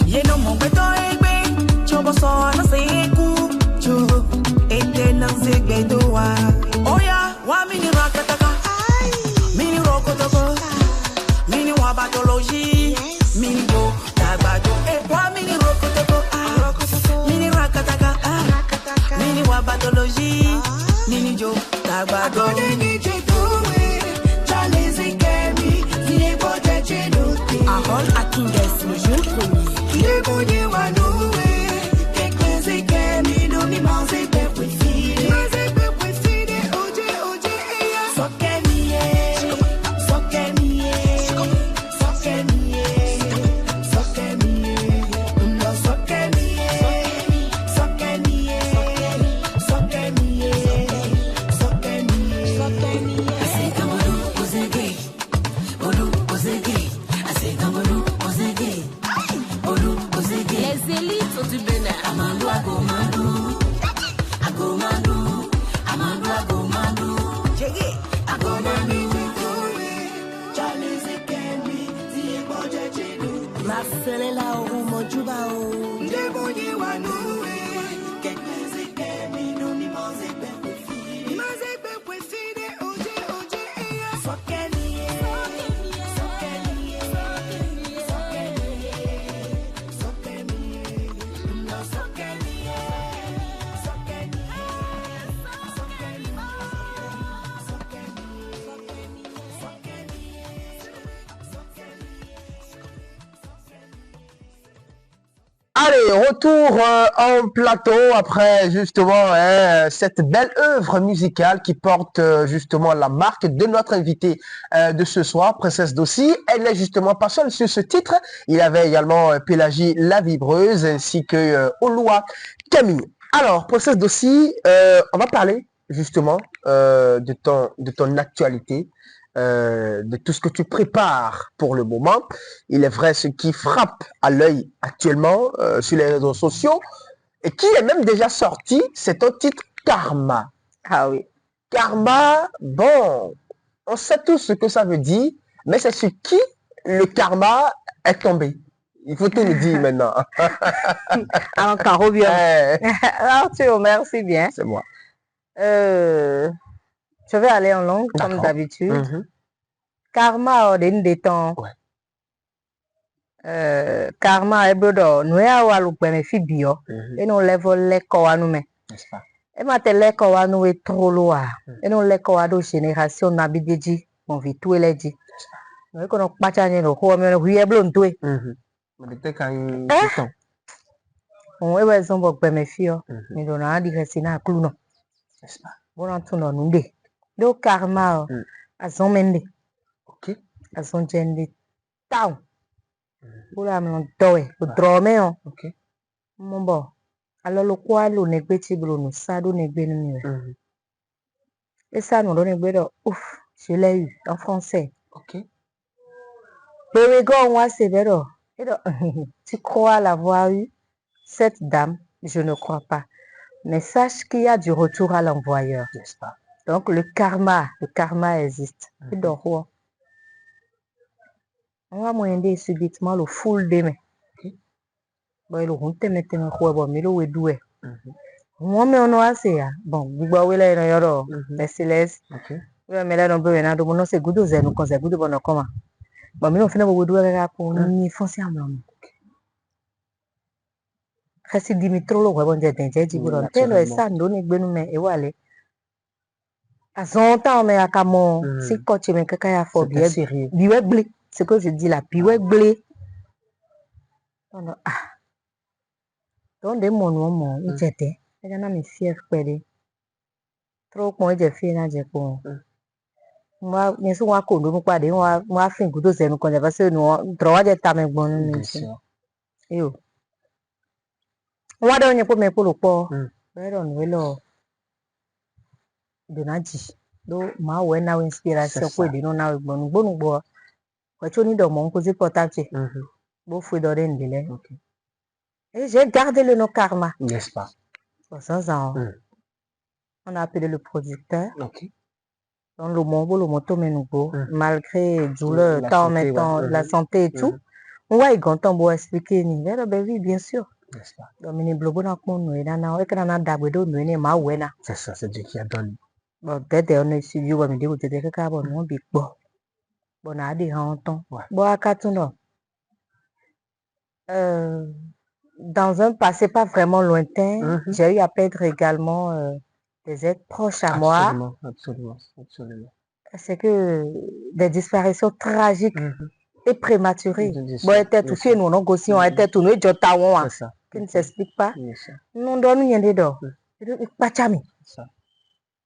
Ye no mo beto egbe. chobo so na seku chu ete na zegbe doa oya wa mini rakataka mini rokotoko mini wa pathologie mini do tagbado wa mini rokotoko mini rakataka mini wa pathologie mini jo tagbado Ahol Akinges, le jeune premier. Les élites du Bénin. Amandou, Agomandou. Agomandou. Amandou, Agomandou. Agomandou. La sele la ou mojuba o. Allez, retour en plateau après justement cette belle œuvre musicale qui porte justement la marque de notre invité de ce soir, Princesse Dossi. Elle n'est justement pas seule sur ce titre. Il y avait également Pélagie la Vibreuse ainsi que Oloa Camille. Alors, Princesse Dossi, on va parler justement de ton actualité. De tout ce que tu prépares pour le moment. Il est vrai, ce qui frappe à l'œil actuellement sur les réseaux sociaux et qui est même déjà sorti, c'est ton titre Karma. Ah oui. Karma, bon, on sait tous ce que ça veut dire, mais c'est sur qui le karma est tombé. Il faut tout nous dire maintenant. Encore bien. Arthur, merci bien. C'est moi. Je vais aller en langue comme d'habitude. Karma den des temps. Karma ebrodo nous ya walu peme fibio et nous level le ko anu me. N'est-ce pas? Et ma te le ko anu e trop loa. Et nous le ko ado génération na bideji mon vi tout ele di. Nous ko no pacha ni no ko me wi eblo ntwe. Mais peut-être quand temps. On e we zombo peme fio. Ni do na di resina clou no. N'est-ce pas? Bon antono nunde. Do karma azon mende. OK. Azon jende town. Bula me doe, o drome o. OK. Mon bon. Alors le quoi lo negbe ti bro no sa do negbe ni mi. Et ça nous donne negbe do ouf, je l'ai eu en français. OK. Bébé go moi c'est véro. Et do tu crois l'avoir eu cette dame? Je ne crois pas. Mais sache qu'il y a du retour à l'envoyeur. N'est-ce pas? Donc le karma existe. Et donc on va moyen subitement le full de me. Bon le honte mettre quoi bon mais le wedoué. Moi mais on a assez bon bigba wela ina yoro merciless. OK. We me la no be na do no se gudo ze no kon se gudo bon koma. Bon mais on fait na wedoué ga pour ni foncer am. Kasi Dimitro lo bon je denje ji buron telo e sa ndo ni gbenu me e wale. Azon ta me akamo si coach me kaka ya fo bien sérieux. Biwe blé, ce que je dis là, biwe blé. Donc de mon nom j'étais, et j'en ai mis fier pede. Trop moi j'ai fait na j'ai pour. Moi bien sûr moi kondo nous pas de moi fin gudo ze nous connaît parce que nous droit de ta me bon nous. Yo. Moi donne pour me pour le port. Pero no velo. Donaji. Do ma we na inspiration pour de na bon bo. Kwa choni do mon cause portable. Bo fou do den dele. OK. Et j'ai gardé le nom karma. N'est-ce pas? 300 ans. On a appelé le producteur. OK. Dans le moto menugo malgré douleur, temps, la santé et tout. On va y gantan pour expliquer ni. Ben oui, bien sûr. N'est-ce pas? Dominique Blobo n'a pas nous et nana, et que nana d'abord nous et ma ouena. C'est ça, c'est Dieu qui a donné. Bon, peut-être on est studio, mais dit, vous êtes quelqu'un, bon, non, big bon. Bon, on a des rentons. Ouais. Bon, à Katuno. Dans un passé pas vraiment lointain, j'ai eu à perdre également des êtres proches à moi. Absolument, absolument. C'est que des disparitions tragiques et prématurées. Bon, était tout fait, nous, on était tout nous, c'est ça. qui ne s'explique pas. C'est ça. Nous donnons rien dedans. Pas chami. C'est ça.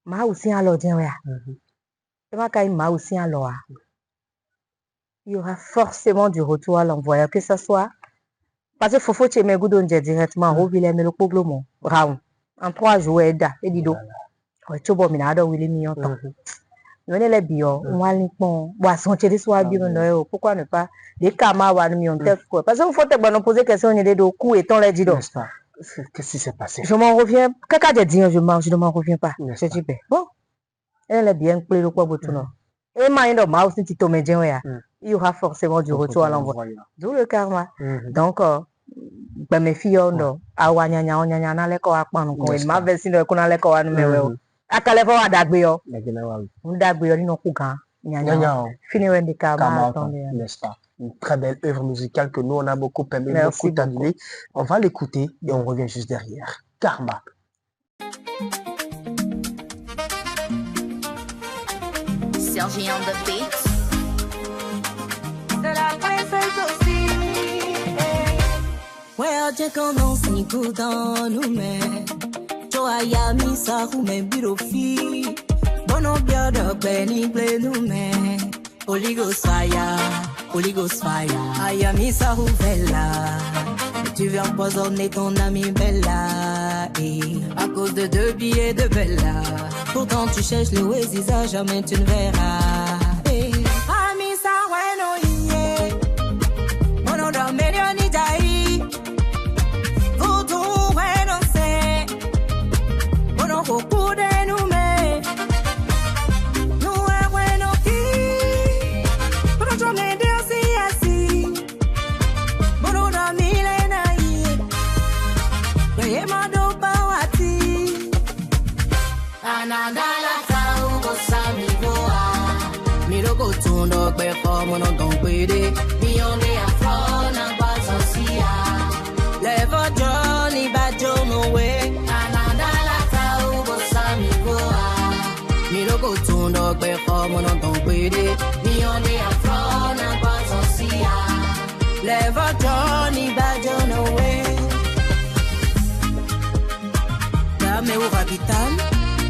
Ma aussi alors, tiens, ouais. Et ma quand ma aussi alors. Il y aura forcément du retour à l'envoyeur, que ce soit. Parce que Fofo Tchemegoudou donne directement au Willem et le Poglomo. Round. En 3 jours, et dido. Ouais, tu vois, minado, Willem, million temps. Nous, les bio, on va les pon. Boisson, tu es soit bien, pourquoi ne pas? Des camarades, million tête, quoi. Parce qu'il faut te poser question, il y a des coups et ton les dido. N'est-ce pas? Qu'est-ce qui s'est passé? Je m'en reviens. Quelqu'un a dit, je ne m'en reviens pas. Je dis, ben, bon. Elle est bien, plaît le quoi, bouton. Et maintenant, ma aussi, tu tombes bien, ouais. Il y aura forcément du retour à l'envoyeur. D'où le karma. Donc, ben mes filles on awanyanya na leko akpanu ko e ma versi no ko na leko anu mewe o akale fo adagbe yo ndagbe yo nino ku gan nyanya fini wendi karma attendez, n'est-ce pas? Une très belle œuvre musicale que nous on a beaucoup aimé, merci beaucoup admiré. On va l'écouter et on revient juste derrière. Karma. Sergi on the beat. De la princesse aussi. Ouais, j'ai commencé à écouter nous, mais toi, y'a mis ça, ou mes bureaux filles. Bon, on bien de béni, nous, mais Holy Ghost fire, Holy Ghost fire. Y'a mis ça, ou bella. Tu veux empoisonner ton ami Bella, et à cause de 2 billets de Bella. Pourtant, tu cherches le Oasis, jamais tu ne verras. Ami, ça, ouais, non, yeah. Bon, on doit m'aider, ni d'ailleurs.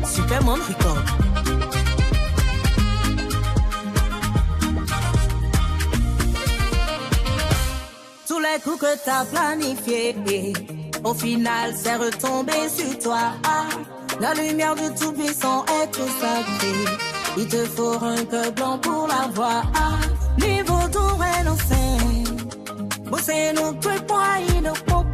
Superman Record. Tous les coups que t'as planifiés, au final c'est retombé sur toi. La lumière de Tout-Puissant est tout sacrée. Il te faut un cœur blanc pour la voir. Niveau tout renoncer. Bosser nous peut pas y nos propos.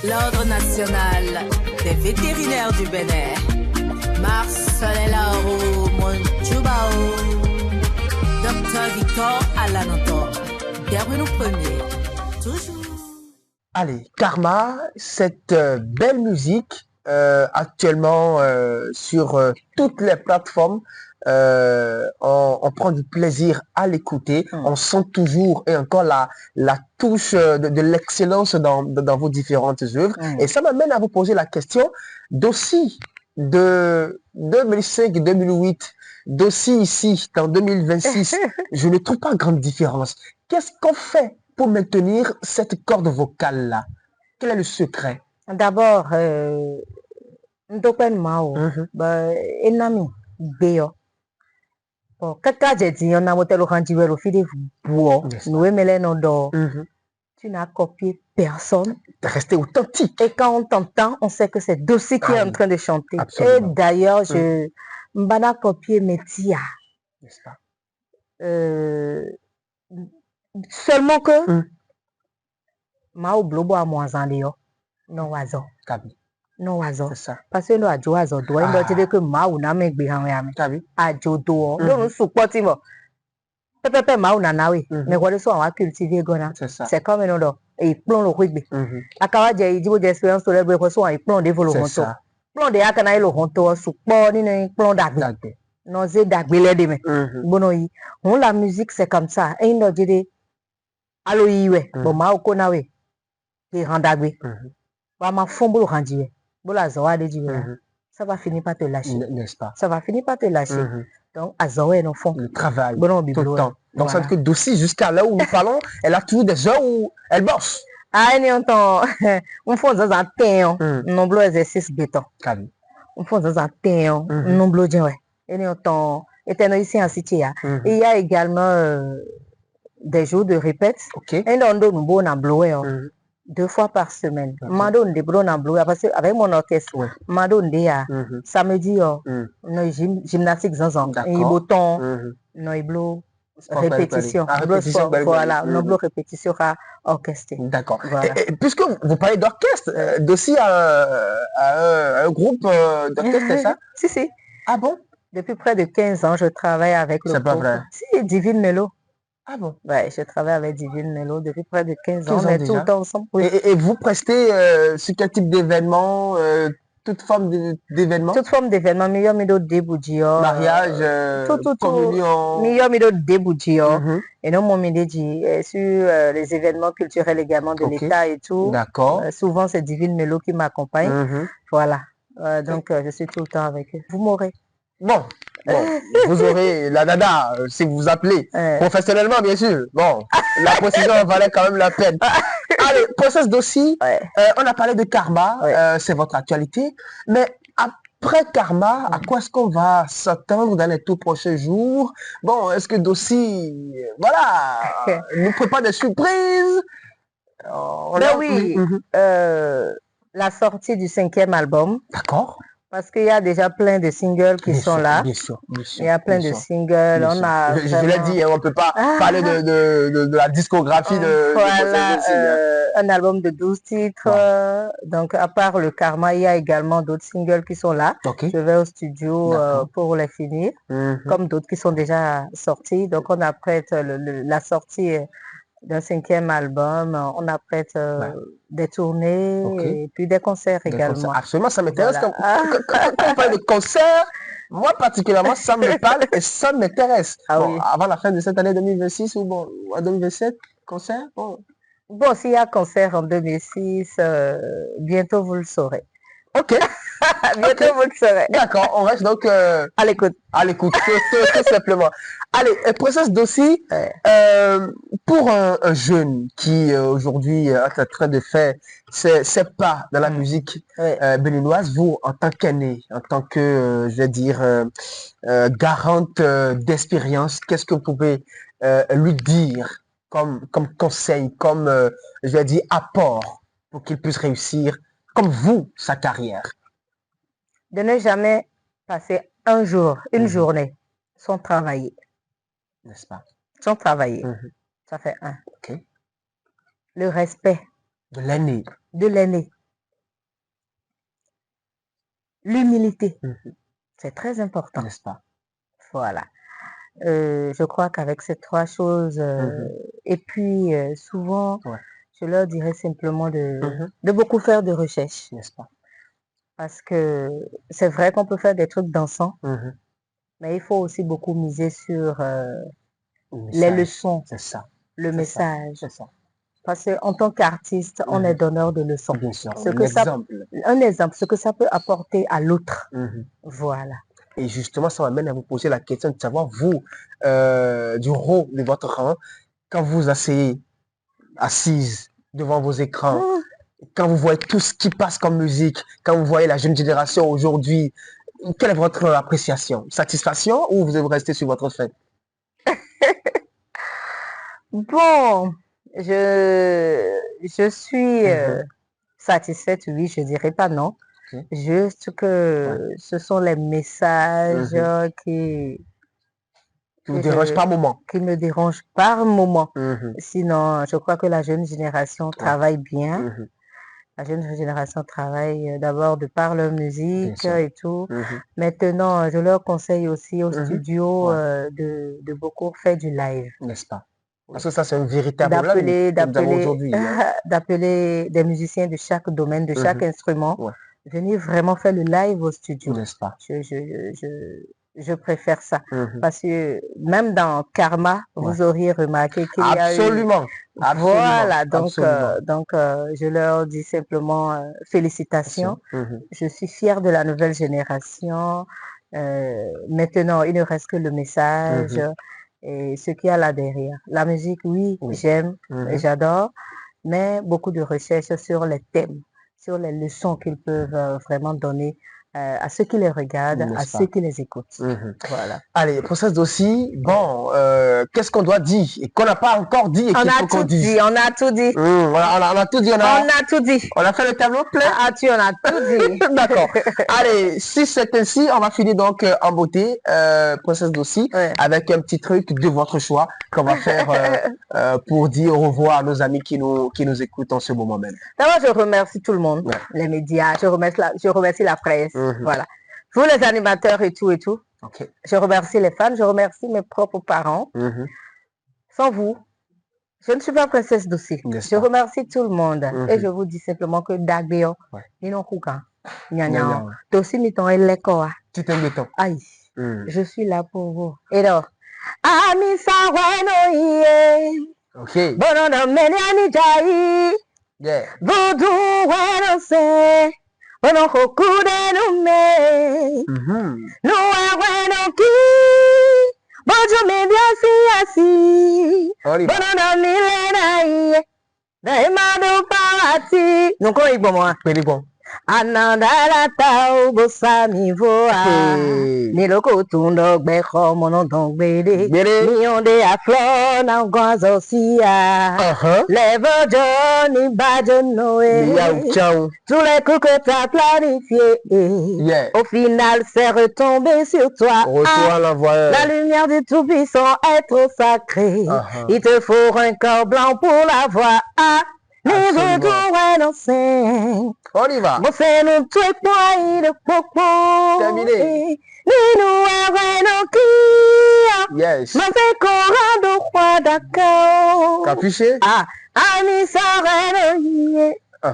L'Ordre national des vétérinaires du Bénin, Marcel Laro Monchubao, Dr Victor Alanotor, Gabriel Premier, toujours. Allez, Karma, cette belle musique actuellement sur toutes les plateformes on prend du plaisir à l'écouter. On sent toujours et encore la touche de l'excellence dans vos différentes œuvres. Et ça m'amène à vous poser la question d'aussi de 2005-2008, d'aussi ici, en 2026, je ne trouve pas grande différence. Qu'est-ce qu'on fait pour maintenir cette corde vocale-là? Quel est le secret? D'abord, Ndopen Mao, Enami, Béo. Kaka j'ai dit, on a voté le rendu au fil des bois, nous aimons tu n'as copié personne. Rester authentique. Et quand on t'entend, on sait que c'est Dossi qui est en train de chanter. Absolument. Et d'ailleurs, je m'en copié Métia. N'est-ce pas? Seulement que Mao Blobo a moins en léo. Non, oiseau. Kabi. Non, oiseau. C'est ça. Parce que nous avons oiseau. Doit il dire que Mao n'a même pas Kabi. Adjo do. Nous supportons. Pepe Mao n'a nawe. Mais quoi de soit on va cultiver gona. C'est ça. C'est comme un autre. Et il plombe le rugby. Akawa j'ai dit vos expériences sur les besoins il plombe des volontés. C'est ça. Plombe des akana le honto support ni plombe d'agbe. Non c'est d'agbe les demain. Bonoyi. On la musique c'est comme ça. Et il nous dit allo iwe. Bon Mao konawe. Qui rend d'agbe. Ma fombo le rendu. Bola zoa de Dieu. Ça va finir par te lâcher. N'est-ce pas? Ça va finir par te lâcher. Donc, à Zoé, non fond. Le travail. Bon, tout le temps. Donc, ça veut dire que Dossi, jusqu'à là où nous parlons, elle a toujours des heures où elle bosse. Ah, on entend. On fait dans un temps. Non, bleu exercice béton. Calme. On fait dans un temps. Non, bleu, ouais. Et on entend. Et t'es ici en cité. Et il y a également des jours de répète. Ok. Et on donne un bon en bleu. 2 fois par semaine. Mando des bros en bleu parce que avec mon orchestre, mando des samedi no gymnastique zanzan et bouton no bleu répétition. Voilà, no bleu répétition orchestrée. D'accord. Puisque vous parlez d'orchestre, Dossi a un groupe d'orchestre, c'est ça? Si. Ah bon? Depuis près de 15 ans, je travaille avec le groupe. C'est pas vrai? Si, Divine Melo. Ah bon? Ouais, je travaille avec Divine Melo depuis près de 15 ans. On est tout le temps ensemble. Oui. Et vous prestez sur quel type d'événement? Toute forme d'événement? Toute forme d'événement. Meilleur mido déboudio. Mariage, communion. Meilleur mido déboudio. Et non, mon médéji sur les événements culturels également de l'État et tout. D'accord. Souvent, c'est Divine Melo qui m'accompagne. Voilà. Donc, je suis tout le temps avec eux. Vous m'aurez. Bon, vous aurez la dada, si vous vous appelez, professionnellement bien sûr. Bon, la précision valait quand même la peine. Allez, process Dossi, on a parlé de Karma, c'est votre actualité, mais après Karma, à quoi est-ce qu'on va s'attendre dans les tout prochains jours? Bon, est-ce que Dossi, voilà, nous prépare des surprises? Oui, la sortie du 5e album. D'accord. Parce qu'il y a déjà plein de singles qui sont là. Bien sûr. Il y a plein de singles. On a je l'ai dit, on ne peut pas parler de la discographie de un album de 12 titres. Donc, à part le Karma, il y a également d'autres singles qui sont là. Je vais au studio pour les finir, comme d'autres qui sont déjà sortis. Donc, on apprête la sortie d'un 5e album, on apprête des tournées et puis des concerts également. Absolument, ça m'intéresse. Voilà. Quand on parle de concerts, moi particulièrement, ça me parle et ça m'intéresse. Avant la fin de cette année 2026 ou en 2027, concert? Bon, s'il y a concert en 2006, bientôt vous le saurez. Ok. Bientôt vous le saurez. D'accord, on reste donc à l'écoute. À l'écoute, tout simplement. Allez, process Dossi, pour un jeune qui aujourd'hui est en train de faire ses pas dans la musique béninoise, vous, en tant qu'aîné, en tant que, je vais dire, garante d'expérience, qu'est-ce que vous pouvez lui dire comme conseil, comme, je vais dire, apport pour qu'il puisse réussir, comme vous, sa carrière? De ne jamais passer un jour, une journée, sans travailler. N'est-ce pas? Sans travailler. Ça fait un. Ok. Le respect. De l'aîné. De l'aîné. L'humilité. C'est très important. N'est-ce pas? Voilà. Je crois qu'avec ces 3 choses, et puis souvent, je leur dirais simplement de beaucoup faire de recherches. N'est-ce pas? Parce que c'est vrai qu'on peut faire des trucs dansants, Mais il faut aussi beaucoup miser sur Le les message, leçons, c'est ça. le C'est ça, message. c'est ça. Parce qu'en tant qu'artiste, on est donneur de leçons. Bien sûr, Ce un que ça, exemple. un exemple, ce que ça peut apporter à l'autre. Mhm. Voilà. Et justement, ça m'amène à vous poser la question de savoir, vous, du haut de votre rang, quand vous asseyez assise devant vos écrans, quand vous voyez tout ce qui passe comme musique, quand vous voyez la jeune génération aujourd'hui, quelle est votre appréciation? Satisfaction ou vous restez sur votre faim? Bon, je suis satisfaite, oui, je dirais pas non. Ok. Juste que ce sont les messages Qui vous que dérange par moment? qui me dérangent par moment. Mhm. Sinon, je crois que la jeune génération travaille bien. Mhm. La jeune génération travaille d'abord de par leur musique sûr. et tout. Mhm. Maintenant, je leur conseille aussi au studio Ouais. de beaucoup faire du live. N'est-ce pas? Parce que ça, c'est un véritable problème D'appeler, que nous avons aujourd'hui. hein. d'appeler des musiciens de chaque domaine, de chaque instrument, Ouais. venir vraiment faire le live au studio. N'est-ce pas? Je préfère ça. Mhm. Parce que même dans Karma, vous auriez remarqué qu'il y a eu... Absolument. Absolument. Voilà, donc, Absolument. je leur dis simplement félicitations. Mhm. Je suis fière de la nouvelle génération. Maintenant, il ne reste que le message et ce qu'il y a là derrière. La musique, oui, j'aime, j'adore, mais beaucoup de recherches sur les thèmes, sur les leçons qu'ils peuvent vraiment donner à ceux qui les regardent, N'est-ce à pas? ceux qui les écoutent. Voilà. Allez, process d'aussi, bon, qu'est-ce qu'on doit dire et qu'on n'a pas encore dit et On qu'il a faut qu'on tout dise? dit, on a tout dit. Voilà, on a tout dit, On a tout dit. on a fait le tableau plein. Ah, on a tout dit. D'accord. Allez, si c'est ainsi, on va finir donc en beauté, process d'aussi, avec un petit truc de votre choix qu'on va faire pour dire au revoir à nos amis qui nous écoutent en ce moment même. D'abord, je remercie tout le monde, les médias, je remercie la presse, voilà. Vous les animateurs et tout. Okay. Je remercie les fans, je remercie mes propres parents. Sans vous, je ne suis pas princesse d'aussi. Je remercie tout le monde et je vous dis simplement que Dagbeo, ni non kouka, nyan, aussi mi ton elekoa. Tu t'aimes de temps. Aïe, je suis là pour vous. Et donc, ami sa wano ye. Ok. Bono no meni ani jai. Yeah. Voodoo wano se. Bono hokude no me. No wano ki. Bojo me biasi. Bono no milena ye. Daimado pawati. Nunko igbo mo. Bon. Anandara tao bosami voa Niloko tundo gbeko mono don gbede Ni onde a flor na gwanzo siya Lève Johnny Badjo Noé Tous les coups que t'as planifiés Au final c'est retombé sur toi La lumière du Tout-Puissant est trop sacrée Il te faut un corps blanc pour la voir On y va. Terminé. Yes. Capuché? Ah,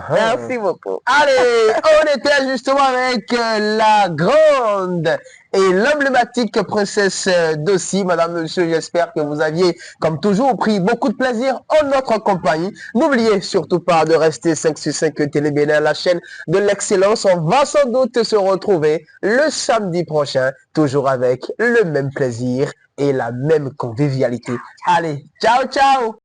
merci beaucoup. Allez, on était justement avec la grande et l'emblématique princesse d'aussi, madame, monsieur, j'espère que vous aviez, comme toujours, pris beaucoup de plaisir en notre compagnie. N'oubliez surtout pas de rester 5 sur 5 Télé Bénin, la chaîne de l'excellence. On va sans doute se retrouver le samedi prochain, toujours avec le même plaisir et la même convivialité. Allez, ciao, ciao!